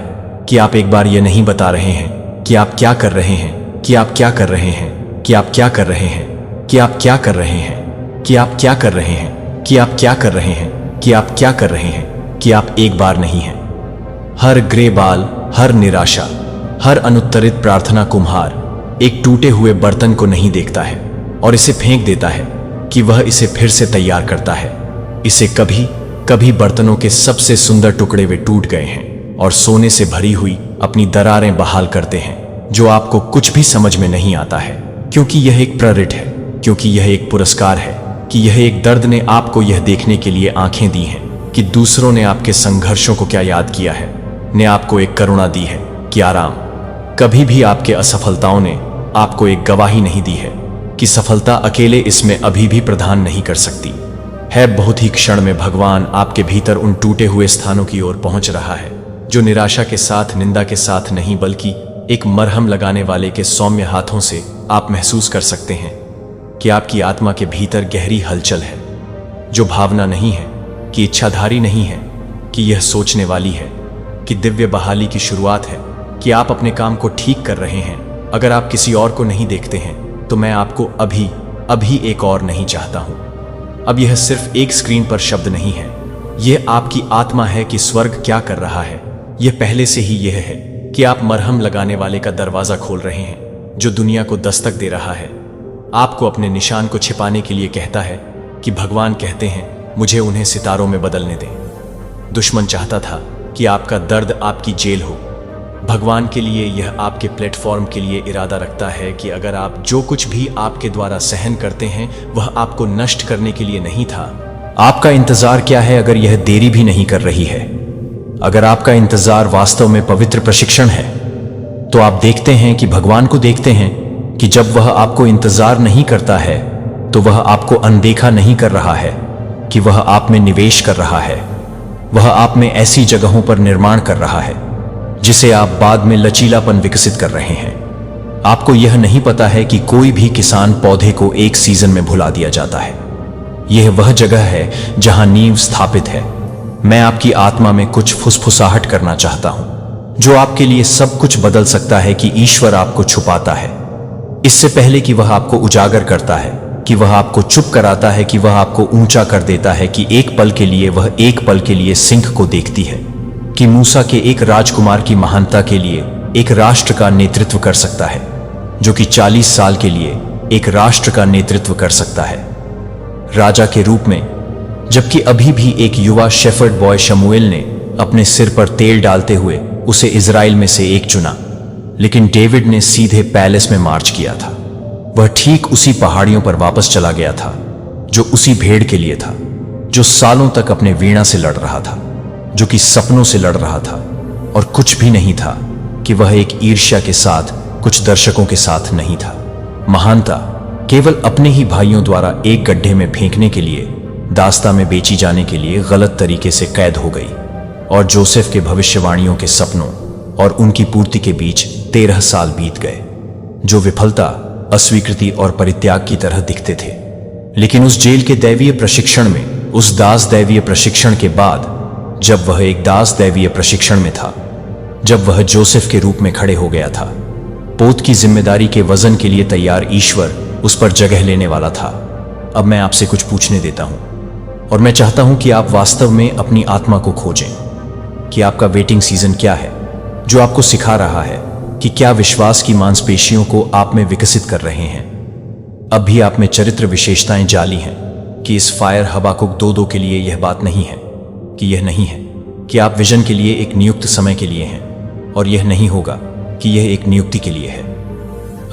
कि आप एक बार यह नहीं बता रहे हैं कि आप क्या कर रहे हैं, कि आप क्या कर रहे हैं, कि आप क्या कर रहे हैं, कि आप क्या कर रहे हैं, कि आप क्या कर रहे हैं, कि आप क्या कर रहे हैं, कि आप क्या कर रहे हैं, कि आप एक बार नहीं हैं। हर ग्रे बाल, हर निराशा, हर अनुत्तरित प्रार्थना कुम्हार एक टूटे हुए बर्तन को नहीं देखता है और इसे फेंक देता है कि वह इसे फिर से तैयार करता है। इसे कभी कभी बर्तनों के सबसे सुंदर टुकड़े वे टूट गए हैं और सोने से भरी हुई अपनी दरारें बहाल करते हैं, जो आपको कुछ भी समझ में नहीं आता है, क्योंकि यह एक प्रेरित है, क्योंकि यह एक पुरस्कार है, कि यह एक दर्द ने आपको यह देखने के लिए आंखें दी हैं कि दूसरों ने आपके संघर्षों को क्या याद किया है, ने आपको एक करुणा दी है कि आराम। कभी भी आपके असफलताओं ने आपको एक गवाही नहीं दी है कि सफलता अकेले इसमें अभी भी प्रदान नहीं कर सकती है। बहुत ही क्षण में भगवान आपके भीतर उन टूटे हुए स्थानों की ओर पहुंच रहा है, जो निराशा के साथ, निंदा के साथ नहीं, बल्कि एक मरहम लगाने वाले के सौम्य हाथों से आप महसूस कर सकते हैं कि आपकी आत्मा के भीतर गहरी हलचल है, जो भावना नहीं है, कि इच्छाधारी नहीं है, कि यह सोचने वाली है, कि दिव्य बहाली की शुरुआत है, कि आप अपने काम को ठीक कर रहे हैं। अगर आप किसी और को नहीं देखते हैं तो मैं आपको अभी एक और नहीं चाहता हूं। अब यह सिर्फ एक स्क्रीन पर शब्द नहीं है, यह आपकी आत्मा है कि स्वर्ग क्या कर रहा है। यह पहले से ही यह है कि आप मरहम लगाने वाले का दरवाजा खोल रहे हैं, जो दुनिया को दस्तक दे रहा है, आपको अपने निशान को छिपाने के लिए कहता है कि भगवान कहते हैं, मुझे उन्हें सितारों में बदलने दें। दुश्मन चाहता था कि आपका दर्द आपकी जेल हो। भगवान के लिए यह आपके प्लेटफॉर्म के लिए इरादा रखता है कि अगर आप जो कुछ भी आपके द्वारा सहन करते हैं वह आपको नष्ट करने के लिए नहीं था। आपका इंतजार क्या है अगर यह देरी भी नहीं कर रही है? अगर आपका इंतजार वास्तव में पवित्र प्रशिक्षण है, तो आप देखते हैं कि भगवान को देखते हैं कि जब वह आपको इंतजार नहीं करता है तो वह आपको अनदेखा नहीं कर रहा है, कि वह आप में निवेश कर रहा है। वह आप में ऐसी जगहों पर निर्माण कर रहा है जिसे आप बाद में लचीलापन विकसित कर रहे हैं। आपको यह नहीं पता है कि कोई भी किसान पौधे को एक सीजन में भुला दिया जाता है। यह वह जगह है जहां नींव स्थापित है। मैं आपकी आत्मा में कुछ फुसफुसाहट करना चाहता हूं, जो आपके लिए सब कुछ बदल सकता है। कि ईश्वर आपको छुपाता है इससे पहले कि वह आपको उजागर करता है, कि वह आपको चुप कराता है, कि वह आपको ऊंचा कर देता है, कि एक पल के लिए वह एक पल के लिए सिंह को देखती है कि मूसा के एक राजकुमार की महानता के लिए एक राष्ट्र का नेतृत्व कर सकता है, जो कि 40 साल के लिए एक राष्ट्र का नेतृत्व कर सकता है राजा के रूप में, जबकि अभी भी एक युवा शेफर्ड बॉय शमूएल ने अपने सिर पर तेल डालते हुए उसे इजराइल में से एक चुना। लेकिन डेविड ने सीधे पैलेस में मार्च किया था। वह ठीक उसी पहाड़ियों पर वापस चला गया था जो उसी भेड़ के लिए था, जो सालों तक अपने वीणा से लड़ रहा था, जो कि सपनों से लड़ रहा था, और कुछ भी नहीं था कि वह एक ईर्ष्या के साथ कुछ दर्शकों के साथ नहीं था। महानता केवल अपने ही भाइयों द्वारा एक गड्ढे में फेंकने के लिए, दास्ता में बेची जाने के लिए गलत तरीके से कैद हो गई, और जोसेफ के भविष्यवाणियों के सपनों और उनकी पूर्ति के बीच 13 साल बीत गए, जो विफलता, अस्वीकृति और परित्याग की तरह दिखते थे। लेकिन उस जेल के दैवीय प्रशिक्षण में, उस दास दैवीय प्रशिक्षण के बाद, जब वह एक दास दैवीय प्रशिक्षण में था, जब वह जोसेफ के रूप में खड़े हो गया था, पोत की जिम्मेदारी के वजन के लिए तैयार ईश्वर उस पर जगह लेने वाला था। अब मैं आपसे कुछ पूछने देता हूं, और मैं चाहता हूं कि आप वास्तव में अपनी आत्मा को खोजें कि आपका वेटिंग सीजन क्या है, जो आपको सिखा रहा है कि क्या विश्वास की मांसपेशियों को आप में विकसित कर रहे हैं। अब भी आप में चरित्र विशेषताएं जाली हैं कि इस फायर हबाकुक 2:2 के लिए यह बात नहीं है, कि यह नहीं है कि आप विजन के लिए एक नियुक्त समय के लिए हैं, और यह नहीं होगा कि यह एक नियुक्ति के लिए है।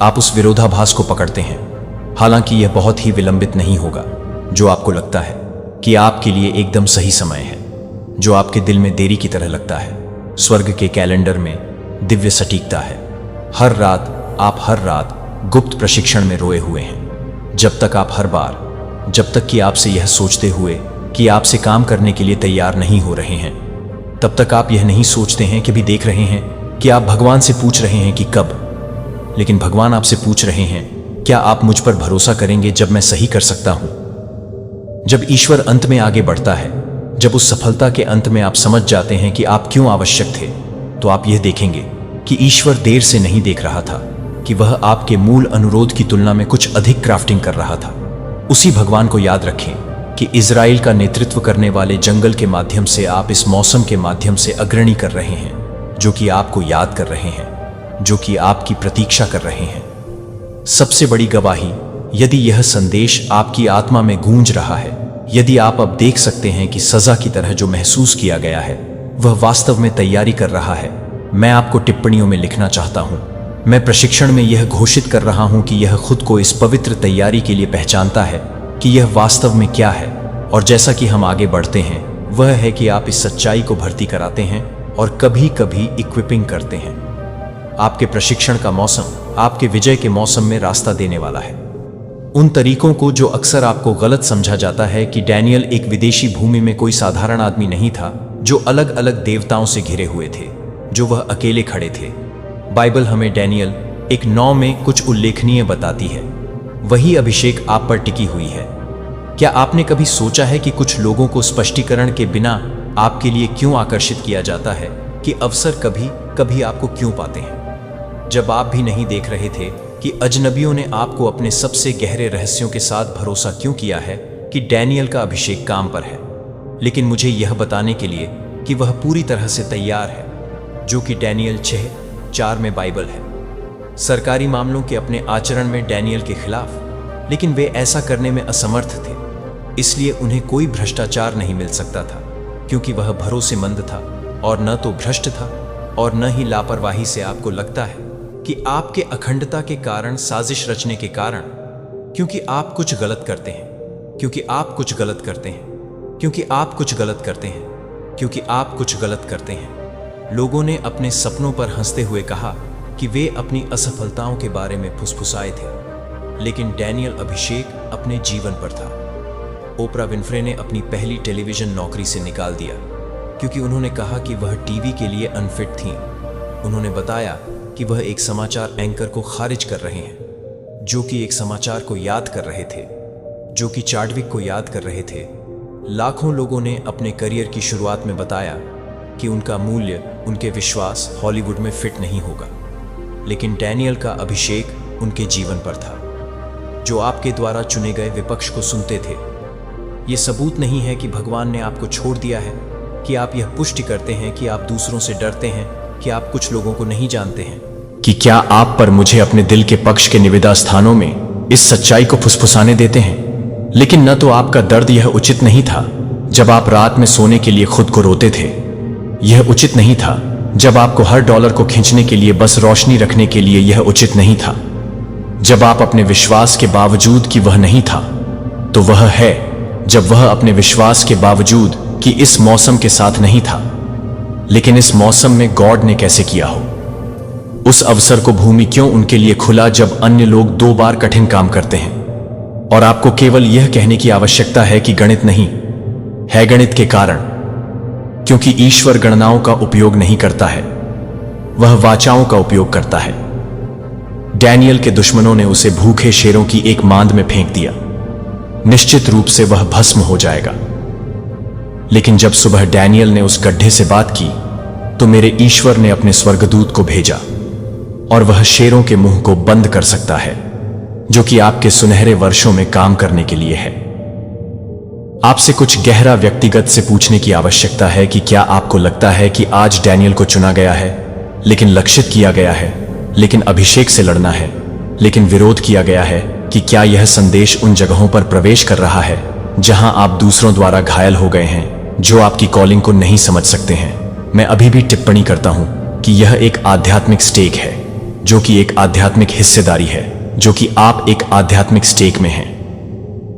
आप उस विरोधाभास को पकड़ते हैं, हालांकि यह बहुत ही विलंबित नहीं होगा, जो आपको लगता है कि आपके लिए एकदम सही समय है, जो आपके दिल में देरी की तरह लगता है। स्वर्ग के कैलेंडर में दिव्य सटीकता है। हर रात आप हर रात गुप्त प्रशिक्षण में रोए हुए हैं, जब तक आप हर बार, जब तक कि आपसे यह सोचते हुए कि आपसे काम करने के लिए तैयार नहीं हो रहे हैं, तब तक आप यह नहीं सोचते हैं कि भी देख रहे हैं कि आप भगवान से पूछ रहे हैं कि कब। लेकिन भगवान आपसे पूछ रहे हैं, क्या आप मुझ पर भरोसा करेंगे जब मैं सही कर सकता हूं। जब ईश्वर अंत में आगे बढ़ता है, जब उस सफलता के अंत में आप समझ जाते हैं कि आप क्यों आवश्यक थे, तो आप यह देखेंगे कि ईश्वर देर से नहीं देख रहा था, कि वह आपके मूल अनुरोध की तुलना में कुछ अधिक क्राफ्टिंग कर रहा था। उसी भगवान को याद रखें कि इजराइल का नेतृत्व करने वाले जंगल के माध्यम से आप इस मौसम के माध्यम से अग्रणी कर रहे हैं, जो कि आपको याद कर रहे हैं, जो कि आपकी प्रतीक्षा कर रहे हैं। सबसे बड़ी गवाही, यदि यह संदेश आपकी आत्मा में गूंज रहा है, यदि आप अब देख सकते हैं कि सजा की तरह जो महसूस किया गया है वह वास्तव में तैयारी कर रहा है, मैं आपको टिप्पणियों में लिखना चाहता हूं। मैं प्रशिक्षण में यह घोषित कर रहा हूं कि यह खुद को इस पवित्र तैयारी के लिए पहचानता है कि यह वास्तव में क्या है। और जैसा कि हम आगे बढ़ते हैं, वह है कि आप इस सच्चाई को भर्ती कराते हैं और कभी कभी इक्विपिंग करते हैं। आपके प्रशिक्षण का मौसम आपके विजय के मौसम में रास्ता देने वाला है। उन तरीकों को जो अक्सर आपको गलत समझा जाता है कि डैनियल एक विदेशी भूमि में कोई साधारण आदमी नहीं था जो अलग अलग देवताओं से घिरे हुए थे, जो वह अकेले खड़े थे। बाइबल हमें डैनियल 1:9 में कुछ उल्लेखनीय बताती है। वही अभिषेक आप पर टिकी हुई है। क्या आपने कभी सोचा है कि कुछ लोगों को स्पष्टीकरण के बिना आपके लिए क्यों आकर्षित किया जाता है, कि अवसर कभी कभी आपको क्यों पाते हैं? जब आप भी नहीं देख रहे थे कि अजनबियों ने आपको अपने सबसे गहरे रहस्यों के साथ भरोसा क्यों किया है कि डैनियल का अभिषेक काम पर है, लेकिन मुझे यह बताने के लिए कि वह पूरी तरह से तैयार है, जो कि डैनियल 6:4 में बाइबल है। सरकारी मामलों के अपने आचरण में डैनियल के खिलाफ, लेकिन वे ऐसा करने में असमर्थ थे, इसलिए उन्हें कोई भ्रष्टाचार नहीं मिल सकता था, क्योंकि वह भरोसेमंद था और न तो भ्रष्ट था, और न ही लापरवाही से आपको लगता है कि आपके अखंडता के कारण, साजिश रचने के कारण, क्योंकि आप कुछ गलत करते हैं, क्योंकि आप कुछ गलत करते हैं, क्योंकि आप कुछ गलत करते हैं, क्योंकि आप कुछ गलत करते हैं। लोगों ने अपने सपनों पर हंसते हुए कहा कि वे अपनी असफलताओं के बारे में फुसफुसाए थे, लेकिन डैनियल अभिषेक अपने जीवन पर था। ओपरा विन्फ्रे ने अपनी पहली टेलीविजन नौकरी से निकाल दिया क्योंकि उन्होंने कहा कि वह टीवी के लिए अनफिट थीं। उन्होंने बताया कि वह एक समाचार एंकर को खारिज कर रहे हैं, जो कि एक समाचार को याद कर रहे थे, जो कि चार्डविक को याद कर रहे थे। लाखों लोगों ने अपने करियर की शुरुआत में बताया कि उनका मूल्य, उनके विश्वास हॉलीवुड में फिट नहीं होगा, लेकिन डैनियल का अभिषेक उनके जीवन पर था, जो आपके द्वारा चुने गए विपक्ष को सुनते थे। यह सबूत नहीं है कि भगवान ने आपको छोड़ दिया है, कि आप यह पुष्टि करते हैं कि आप दूसरों से डरते हैं, कि आप कुछ लोगों को नहीं जानते हैं। कि क्या आप पर मुझे अपने दिल के पक्ष के निविदा स्थानों में इस सच्चाई को फुसफुसाने देते हैं। लेकिन न तो आपका दर्द यह उचित नहीं था जब आप रात में सोने के लिए खुद को रोते थे, यह उचित नहीं था जब आपको हर डॉलर को खींचने के लिए बस रोशनी रखने के लिए, यह उचित नहीं था जब आप अपने विश्वास के बावजूद कि वह नहीं था, तो वह है जब वह अपने विश्वास के बावजूद कि इस मौसम के साथ नहीं था, लेकिन इस मौसम में गॉड ने कैसे किया हो। उस अवसर को भूमि क्यों उनके लिए खुला जब अन्य लोग 2 बार कठिन काम करते हैं, और आपको केवल यह कहने की आवश्यकता है कि गणित नहीं है, गणित के कारण, क्योंकि ईश्वर गणनाओं का उपयोग नहीं करता है, वह वाचाओं का उपयोग करता है। डैनियल के दुश्मनों ने उसे भूखे शेरों की एक मांद में फेंक दिया, निश्चित रूप से वह भस्म हो जाएगा। लेकिन जब सुबह डैनियल ने उस गड्ढे से बात की तो मेरे ईश्वर ने अपने स्वर्गदूत को भेजा और वह शेरों के मुंह को बंद कर सकता है, जो कि आपके सुनहरे वर्षों में काम करने के लिए है। आपसे कुछ गहरा व्यक्तिगत से पूछने की आवश्यकता है कि क्या आपको लगता है कि आज डैनियल को चुना गया है, लेकिन लक्षित किया गया है, लेकिन अभिषेक से लड़ना है, लेकिन विरोध किया गया है, कि क्या यह संदेश उन जगहों पर प्रवेश कर रहा है जहां आप दूसरों द्वारा घायल हो गए हैं, जो आपकी कॉलिंग को नहीं समझ सकते हैं। मैं अभी भी टिप्पणी करता हूं कि यह एक आध्यात्मिक स्टेक है, जो कि एक आध्यात्मिक हिस्सेदारी है, जो कि आप एक आध्यात्मिक स्टेक में हैं।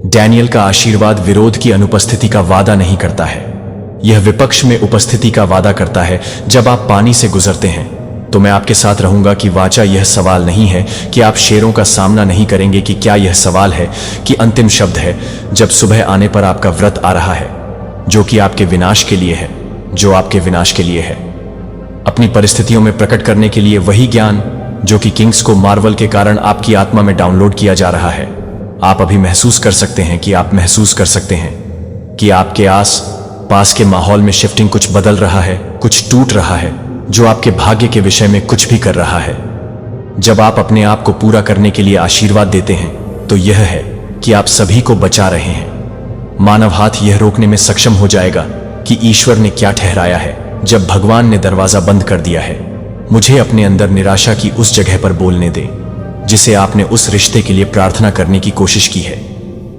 डैनियल का आशीर्वाद विरोध की अनुपस्थिति का वादा नहीं करता है, यह विपक्ष में उपस्थिति का वादा करता है। जब आप पानी से गुजरते हैं तो मैं आपके साथ रहूंगा कि वाचा यह सवाल नहीं है कि आप शेरों का सामना नहीं करेंगे, कि क्या यह सवाल है कि अंतिम शब्द है जब सुबह आने पर आपका व्रत आ रहा है, जो कि आपके विनाश के लिए है, जो आपके विनाश के लिए है। अपनी परिस्थितियों में प्रकट करने के लिए वही ज्ञान जो कि किंग्स को मार्वल के कारण आपकी आत्मा में डाउनलोड किया जा रहा है। आप अभी महसूस कर सकते हैं कि आप महसूस कर सकते हैं कि आपके आस पास के माहौल में शिफ्टिंग, कुछ बदल रहा है, कुछ टूट रहा है, जो आपके भाग्य के विषय में कुछ भी कर रहा है। जब आप अपने आप को पूरा करने के लिए आशीर्वाद देते हैं तो यह है कि आप सभी को बचा रहे हैं। मानव हाथ यह रोकने में सक्षम हो जाएगा कि ईश्वर ने क्या ठहराया है जब भगवान ने दरवाजा बंद कर दिया है। मुझे अपने अंदर निराशा की उस जगह पर बोलने दें जिसे आपने उस रिश्ते के लिए प्रार्थना करने की कोशिश की है,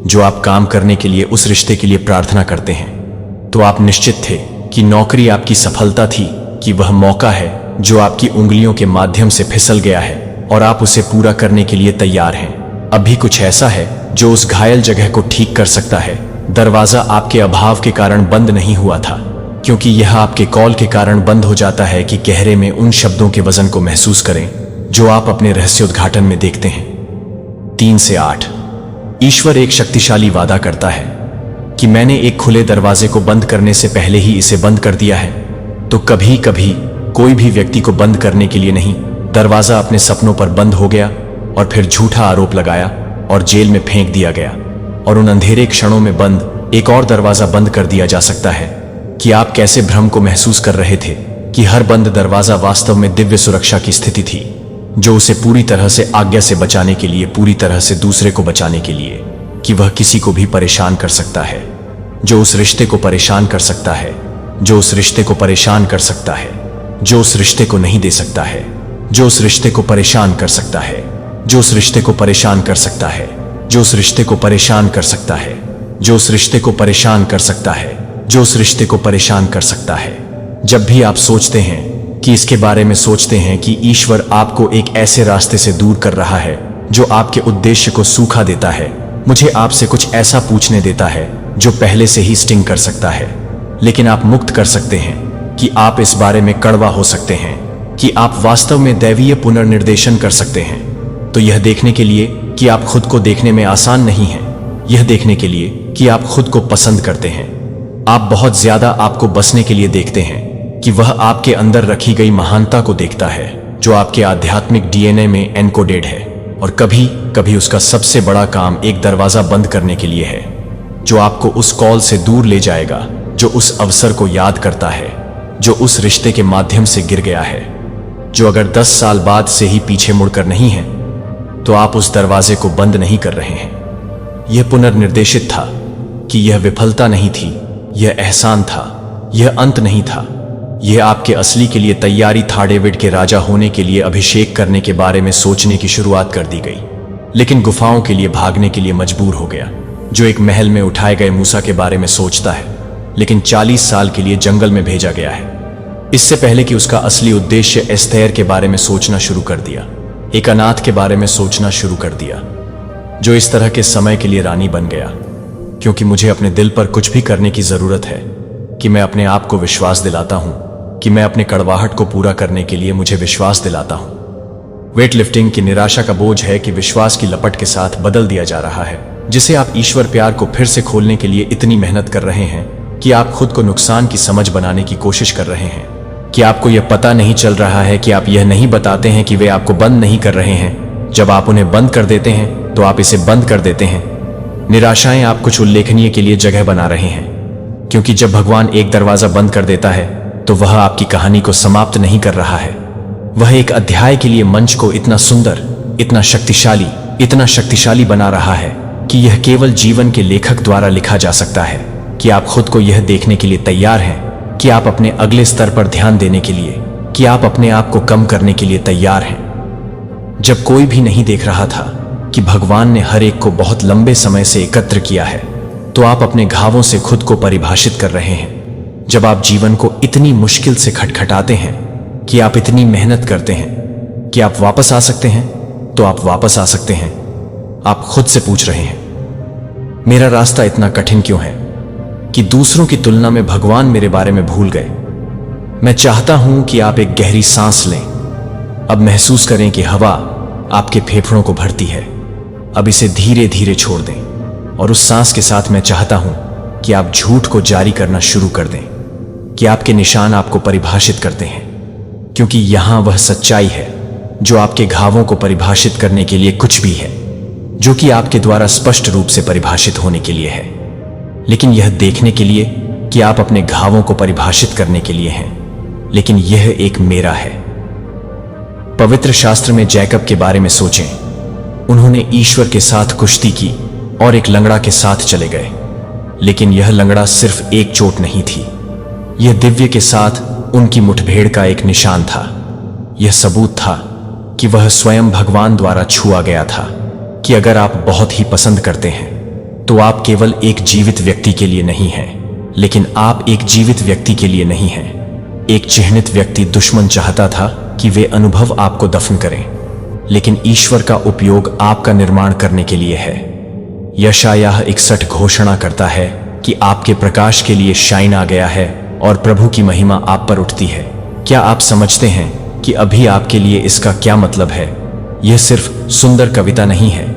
जो आप काम करने के लिए उस रिश्ते के लिए प्रार्थना करते हैं। तो आप निश्चित थे कि नौकरी आपकी सफलता थी, कि वह मौका है जो आपकी उंगलियों के माध्यम से फिसल गया है और आप उसे पूरा करने के लिए तैयार हैं। अभी कुछ ऐसा है जो उस घायल जगह को ठीक कर सकता है। दरवाजा आपके अभाव के कारण बंद नहीं हुआ था, क्योंकि यह आपके कॉल के कारण बंद हो जाता है कि गहरे में उन शब्दों के वजन को महसूस करें जो आप अपने रहस्योद्घाटन में देखते हैं। 3 से 8। ईश्वर एक शक्तिशाली वादा करता है कि मैंने एक खुले दरवाजे को बंद करने से पहले ही इसे बंद कर दिया है। तो कभी कभी कोई भी व्यक्ति को बंद करने के लिए नहीं, दरवाजा अपने सपनों पर बंद हो गया और फिर झूठा आरोप लगाया और जेल में फेंक दिया गया। और उन अंधेरे क्षणों में बंद एक और दरवाजा बंद कर दिया जा सकता है कि आप कैसे भ्रम को महसूस कर रहे थे कि हर बंद दरवाजा वास्तव में दिव्य सुरक्षा की स्थिति थी, जो उसे पूरी तरह से आज्ञा से बचाने के लिए, पूरी तरह से दूसरे को बचाने के लिए, कि वह किसी को भी परेशान कर सकता है, जो उस रिश्ते को परेशान कर सकता है, जो उस रिश्ते को परेशान कर सकता है, जो उस रिश्ते को नहीं दे सकता है, जो उस रिश्ते को परेशान कर सकता है, जो उस रिश्ते को परेशान कर सकता है, जो उस रिश्ते को परेशान कर सकता है, जो उस रिश्ते को परेशान कर सकता है, जो उस रिश्ते को परेशान कर सकता है। जब भी आप सोचते हैं कि इसके बारे में सोचते हैं कि ईश्वर आपको एक ऐसे रास्ते से दूर कर रहा है जो आपके उद्देश्य को सूखा देता है, मुझे आपसे कुछ ऐसा पूछने देता है जो पहले से ही स्टिंग कर सकता है, लेकिन आप मुक्त कर सकते हैं कि आप इस बारे में कड़वा हो सकते हैं कि आप वास्तव में दैवीय पुनर्निर्देशन कर सकते हैं। तो यह देखने के लिए कि आप खुद को देखने में आसान नहीं हैं, यह देखने के लिए कि आप खुद को पसंद करते हैं। आप बहुत ज्यादा आपको बसने के लिए देखते हैं कि वह आपके अंदर रखी गई महानता को देखता है जो आपके आध्यात्मिक डीएनए में एनकोडेड है। और कभी कभी उसका सबसे बड़ा काम एक दरवाजा बंद करने के लिए है जो आपको उस कॉल से दूर ले जाएगा, जो उस अवसर को याद करता है, जो उस रिश्ते के माध्यम से गिर गया है, जो अगर 10 साल बाद से ही पीछे मुड़कर नहीं है तो आप उस दरवाजे को बंद नहीं कर रहे हैं। यह पुनर्निर्देशित था कि यह विफलता नहीं थी, यह एहसान था यह अंत नहीं था। यह आपके असली के लिए तैयारी था। डेविड के राजा होने के लिए अभिषेक करने के बारे में सोचने की शुरुआत कर दी गई, लेकिन गुफाओं के लिए भागने के लिए मजबूर हो गया। जो एक महल में उठाए गए मूसा के बारे में सोचता है, लेकिन 40 साल के लिए जंगल में भेजा गया है, इससे पहले कि उसका असली उद्देश्य एस्थेर के बारे में सोचना शुरू कर दिया। एक अनाथ के बारे में सोचना शुरू कर दिया, जो इस तरह के समय के लिए रानी बन गया। क्योंकि मुझे अपने दिल पर कुछ भी करने की जरूरत है कि मैं अपने आप को विश्वास दिलाता हूं कि मैं अपने कड़वाहट को पूरा करने के लिए मुझे विश्वास दिलाता हूं। वेट लिफ्टिंग की निराशा का बोझ है कि विश्वास की लपट के साथ बदल दिया जा रहा है, जिसे आप ईश्वर प्यार को फिर से खोलने के लिए इतनी मेहनत कर रहे हैं कि आप खुद को नुकसान की समझ बनाने की कोशिश कर रहे हैं। कि आपको यह पता नहीं चल रहा है कि आप यह नहीं बताते हैं कि वे आपको बंद नहीं कर रहे हैं। जब आप उन्हें बंद कर देते हैं तो आप इसे बंद कर देते हैं। निराशाएं आप कुछ उल्लेखनीय के लिए जगह बना रहे हैं, क्योंकि जब भगवान एक दरवाजा बंद कर देता है तो वह आपकी कहानी को समाप्त नहीं कर रहा है। वह एक अध्याय के लिए मंच को इतना सुंदर, इतना शक्तिशाली बना रहा है कि यह केवल जीवन के लेखक द्वारा लिखा जा सकता है। कि आप खुद को यह देखने के लिए तैयार हैं कि आप अपने अगले स्तर पर ध्यान देने के लिए, कि आप अपने आप को कम करने के लिए तैयार हैं। जब कोई भी नहीं देख रहा था कि भगवान ने हर एक को बहुत लंबे समय से एकत्र किया है, तो आप अपने घावों से खुद को परिभाषित कर रहे हैं। जब आप जीवन को इतनी मुश्किल से खटखटाते हैं, कि आप इतनी मेहनत करते हैं कि आप वापस आ सकते हैं, तो आप वापस आ सकते हैं। आप खुद से पूछ रहे हैं, मेरा रास्ता इतना कठिन क्यों है कि दूसरों की तुलना में भगवान मेरे बारे में भूल गए। मैं चाहता हूं कि आप एक गहरी सांस लें। अब महसूस करें कि हवा आपके फेफड़ों को भरती है। अब इसे धीरे धीरे छोड़ दें। और उस सांस के साथ मैं चाहता हूं कि आप झूठ को जारी करना शुरू कर दें, कि आपके निशान आपको परिभाषित करते हैं। क्योंकि यहां वह सच्चाई है जो आपके घावों को परिभाषित करने के लिए कुछ भी है, जो कि आपके द्वारा स्पष्ट रूप से परिभाषित होने के लिए है, लेकिन यह देखने के लिए कि आप अपने घावों को परिभाषित करने के लिए हैं। लेकिन यह एक मेरा है। पवित्र शास्त्र में जैकब के बारे में सोचें। उन्होंने ईश्वर के साथ कुश्ती की और एक लंगड़ा के साथ चले गए, लेकिन यह लंगड़ा सिर्फ एक चोट नहीं थी। यह दिव्य के साथ उनकी मुठभेड़ का एक निशान था। यह सबूत था कि वह स्वयं भगवान द्वारा छुआ गया था। कि अगर आप बहुत ही पसंद करते हैं तो आप केवल एक जीवित व्यक्ति के लिए नहीं हैं, लेकिन आप एक जीवित व्यक्ति के लिए नहीं हैं। एक चिह्नित व्यक्ति दुश्मन चाहता था कि वे अनुभव आपको दफन करें, लेकिन ईश्वर का उपयोग आपका निर्माण करने के लिए है। यशायाह 61 घोषणा करता है कि आपके प्रकाश के लिए शाइन आ गया है और प्रभु की महिमा आप पर उठती है। क्या आप समझते हैं कि अभी आपके लिए इसका क्या मतलब है? यह सिर्फ सुंदर कविता नहीं है,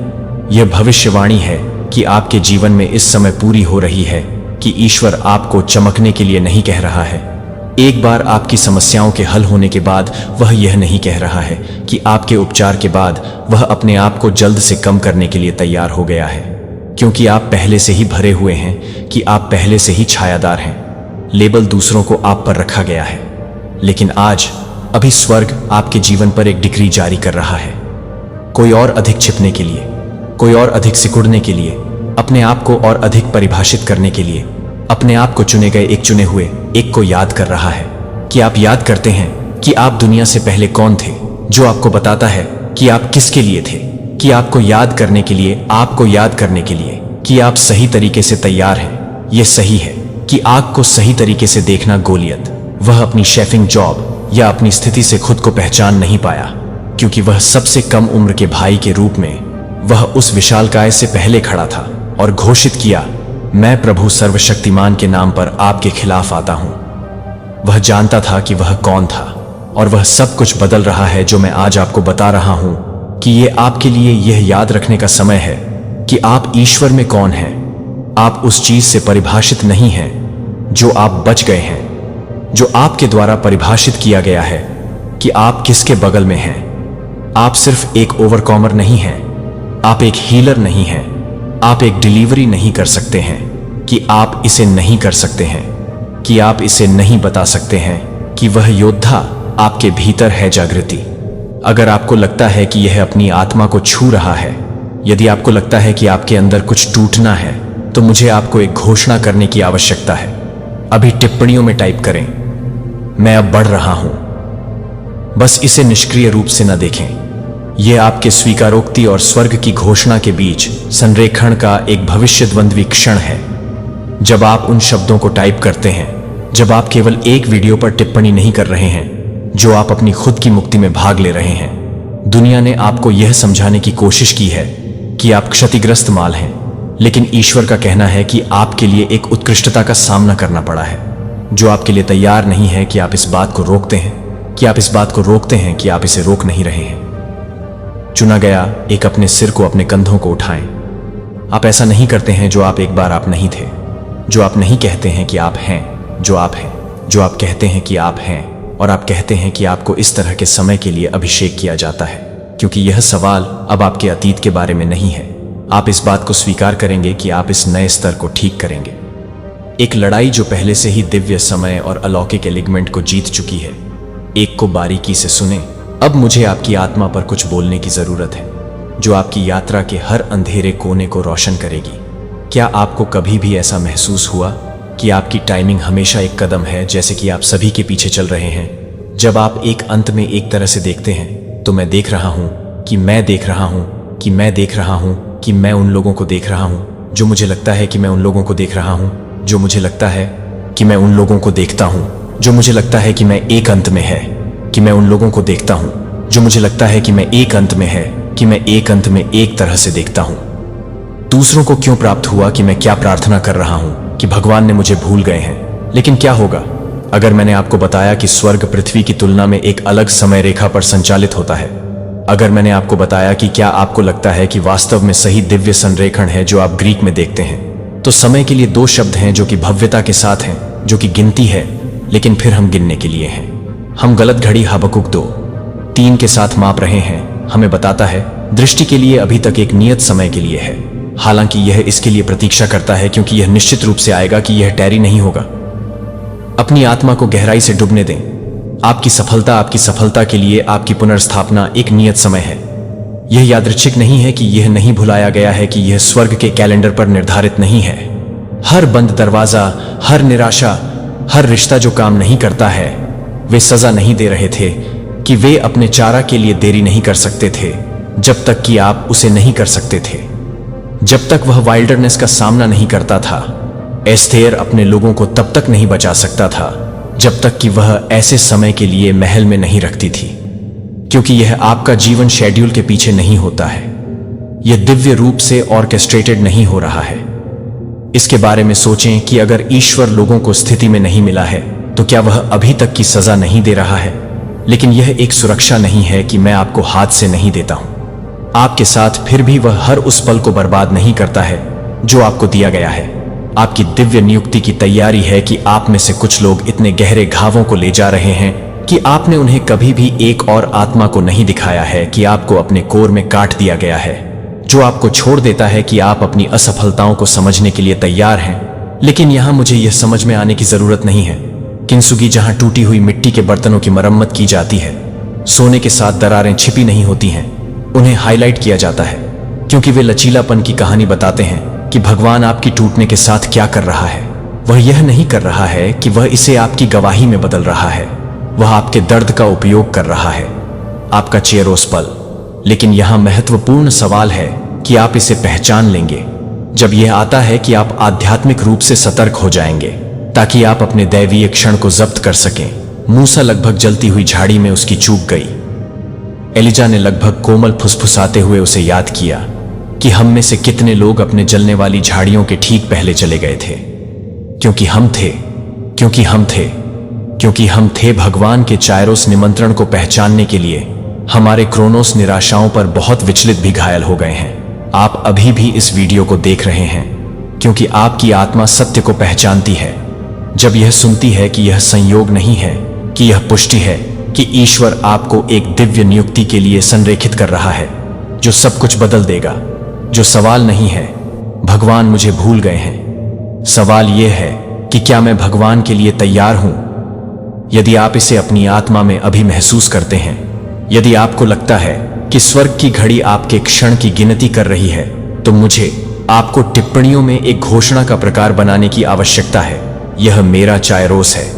यह भविष्यवाणी है कि आपके जीवन में इस समय पूरी हो रही है कि ईश्वर आपको चमकने के लिए नहीं कह रहा है। एक बार आपकी समस्याओं के हल होने के बाद वह यह नहीं कह रहा है कि आपके उपचार के बाद वह अपने आप को जल्द से कम करने के लिए तैयार हो गया है, क्योंकि आप पहले से ही भरे हुए हैं, कि आप पहले से ही छायादार हैं। लेबल दूसरों को आप पर रखा गया है, लेकिन आज अभी स्वर्ग आपके जीवन पर एक डिक्री जारी कर रहा है। कोई और अधिक छिपने के लिए, कोई और अधिक सिकुड़ने के लिए, अपने आप को और अधिक परिभाषित करने के लिए, अपने आप को चुने गए एक चुने हुए एक को याद कर रहा है। कि आप याद करते हैं कि आप दुनिया से पहले कौन थे, जो आपको बताता है कि आप किसके लिए थे। कि आपको याद करने के लिए, आपको याद करने के लिए कि आप सही तरीके से तैयार हैं। यह सही है कि आग को सही तरीके से देखना। गोलियत वह अपनी शेफिंग जॉब या अपनी स्थिति से खुद को पहचान नहीं पाया, क्योंकि वह सबसे कम उम्र के भाई के रूप में वह उस विशालकाय से पहले खड़ा था और घोषित किया, मैं प्रभु सर्वशक्तिमान के नाम पर आपके खिलाफ आता हूं। वह जानता था कि वह कौन था, और वह सब कुछ बदल रहा है जो मैं आज आपको बता रहा हूं। कि यह आपके लिए यह याद रखने का समय है कि आप ईश्वर में कौन हैं। आप उस चीज से परिभाषित नहीं हैं जो आप बच गए हैं, जो आपके द्वारा परिभाषित किया गया है कि आप किसके बगल में हैं। आप सिर्फ एक ओवरकॉमर नहीं हैं, आप एक हीलर नहीं हैं, आप एक डिलीवरी नहीं कर सकते हैं, कि आप इसे नहीं कर सकते हैं, कि आप इसे नहीं बता सकते हैं, कि वह योद्धा आपके भीतर है। जागृति। अगर आपको लगता है कि यह अपनी आत्मा को छू रहा है, यदि आपको लगता है कि आपके अंदर कुछ टूटना है, तो मुझे आपको एक घोषणा करने की आवश्यकता है। अभी टिप्पणियों में टाइप करें, मैं अब बढ़ रहा हूं। बस इसे निष्क्रिय रूप से न देखें। यह आपके स्वीकारोक्ति और स्वर्ग की घोषणा के बीच संरेखण का एक भविष्यद्वंद्वी क्षण है। जब आप उन शब्दों को टाइप करते हैं, जब आप केवल एक वीडियो पर टिप्पणी नहीं कर रहे हैं, जो आप अपनी खुद की मुक्ति में भाग ले रहे हैं। दुनिया ने आपको यह समझाने की कोशिश की है कि आप क्षतिग्रस्त माल हैं, लेकिन ईश्वर का कहना है कि आपके लिए एक उत्कृष्टता का सामना करना पड़ा है, जो आपके लिए तैयार नहीं है कि आप इस बात को रोकते हैं, कि आप इसे रोक नहीं रहे हैं। चुना गया एक अपने सिर को, अपने कंधों को उठाएं। आप ऐसा नहीं करते हैं जो आप एक बार आप नहीं थे, जो आप नहीं कहते हैं कि आप हैं जो आप हैं, जो आप कहते हैं कि आप हैं, और आप कहते हैं कि आपको इस तरह के समय के लिए अभिषेक किया जाता है, क्योंकि यह सवाल अब आपके अतीत के बारे में नहीं है। आप इस बात को स्वीकार करेंगे कि आप इस नए स्तर को ठीक करेंगे। एक लड़ाई जो पहले से ही दिव्य समय और अलौकिक एलिगमेंट को जीत चुकी है। एक को बारीकी से सुने। अब मुझे आपकी आत्मा पर कुछ बोलने की जरूरत है, जो आपकी यात्रा के हर अंधेरे कोने को रोशन करेगी। क्या आपको कभी भी ऐसा महसूस हुआ कि आपकी टाइमिंग हमेशा एक कदम है, जैसे कि आप सभी के पीछे चल रहे हैं? जब आप एक अंत में एक तरह से देखते हैं, तो मैं देख रहा हूं कि मैं देख रहा हूं कि मैं देख रहा हूं कि मैं उन लोगों को देख रहा हूं, जो मुझे लगता है कि मैं उन लोगों को देख रहा हूं, जो मुझे लगता है कि मैं उन लोगों को देखता हूं, जो मुझे लगता है कि मैं एक अंत में है, कि मैं उन लोगों को देखता हूं, जो मुझे लगता है कि मैं एक अंत में है, कि मैं एक अंत में एक तरह से देखता हूं। दूसरों को क्यों प्राप्त हुआ कि मैं क्या प्रार्थना कर रहा हूं कि भगवान ने मुझे भूल गए हैं? लेकिन क्या होगा अगर मैंने आपको बताया कि स्वर्ग पृथ्वी की तुलना में एक अलग समय रेखा पर संचालित होता है? अगर मैंने आपको बताया कि क्या आपको लगता है कि वास्तव में सही दिव्य संरेखण है जो आप ग्रीक में देखते हैं, तो समय के लिए दो शब्द हैं जो कि भव्यता के साथ हैं, जो कि गिनती है, लेकिन फिर हम गिनने के लिए हैं। हम गलत घड़ी हबकुक 2:3 के साथ माप रहे हैं। हमें बताता है दृष्टि के लिए अभी तक एक नियत समय के लिए है, हालांकि यह इसके लिए प्रतीक्षा करता है, क्योंकि यह निश्चित रूप से आएगा कि यह टैरी नहीं होगा। अपनी आत्मा को गहराई से डूबने दें। आपकी सफलता के लिए आपकी पुनर्स्थापना एक नियत समय है। यह यादृच्छिक नहीं है कि यह नहीं भुलाया गया है कि यह स्वर्ग के कैलेंडर पर निर्धारित नहीं है। हर बंद दरवाजा, हर निराशा, हर रिश्ता जो काम नहीं करता है, वे सजा नहीं दे रहे थे कि वे अपने चारा के लिए देरी नहीं कर सकते थे, जब तक कि आप उसे नहीं कर सकते थे। जब तक वह वाइल्डरनेस का सामना नहीं करता था, एस्थेर अपने लोगों को तब तक नहीं बचा सकता था जब तक कि वह ऐसे समय के लिए महल में नहीं रखती थी, क्योंकि यह आपका जीवन शेड्यूल के पीछे नहीं होता है। यह दिव्य रूप से ऑर्केस्ट्रेटेड नहीं हो रहा है। इसके बारे में सोचें कि अगर ईश्वर लोगों को स्थिति में नहीं मिला है, तो क्या वह अभी तक की सजा नहीं दे रहा है? लेकिन यह एक सुरक्षा नहीं है कि मैं आपको हाथ से नहीं देता हूं आपके साथ, फिर भी वह हर उस पल को बर्बाद नहीं करता है जो आपको दिया गया है। आपकी दिव्य नियुक्ति की तैयारी है कि आप में से कुछ लोग इतने गहरे घावों को ले जा रहे हैं कि आपने उन्हें कभी भी एक और आत्मा को नहीं दिखाया है, कि आपको अपने कोर में काट दिया गया है, जो आपको छोड़ देता है कि आप अपनी असफलताओं को समझने के लिए तैयार हैं। लेकिन यहां मुझे यह समझ में आने की जरूरत नहीं है। किंसुगी जहां टूटी हुई मिट्टी के बर्तनों की मरम्मत की जाती है, सोने के साथ दरारें छिपी नहीं होती हैं, उन्हें हाईलाइट किया जाता है, क्योंकि वे लचीलापन की कहानी बताते हैं कि भगवान आपकी टूटने के साथ क्या कर रहा है। वह यह नहीं कर रहा है कि वह इसे आपकी गवाही में बदल रहा है, वह आपके दर्द का उपयोग कर रहा है, आपका चेयरोस पल। लेकिन यहां महत्वपूर्ण सवाल है कि आप इसे पहचान लेंगे जब यह आता है कि आप आध्यात्मिक रूप से सतर्क हो जाएंगे, ताकि आप अपने दैवीय क्षण को जब्त कर सकें। मूसा लगभग जलती हुई झाड़ी में उसकी चूक गई। एलिजा ने लगभग कोमल फुसफुसाते हुए उसे याद किया कि हम में से कितने लोग अपने जलने वाली झाड़ियों के ठीक पहले चले गए थे, क्योंकि हम थे भगवान के चायरोस निमंत्रण को पहचानने के लिए। हमारे क्रोनोस निराशाओं पर बहुत विचलित भी घायल हो गए हैं। आप अभी भी इस वीडियो को देख रहे हैं क्योंकि आपकी आत्मा सत्य को पहचानती है। जब यह सुनती है कि यह संयोग नहीं है, कि यह पुष्टि है कि ईश्वर आपको एक दिव्य नियुक्ति के लिए संरेखित कर रहा है, जो सब कुछ बदल देगा। जो सवाल नहीं है भगवान मुझे भूल गए हैं, सवाल यह है कि क्या मैं भगवान के लिए तैयार हूं। यदि आप इसे अपनी आत्मा में अभी महसूस करते हैं, यदि आपको लगता है कि स्वर्ग की घड़ी आपके क्षण की गिनती कर रही है, तो मुझे आपको टिप्पणियों में एक घोषणा का प्रकार बनाने की आवश्यकता है, यह मेरा चायरोस है।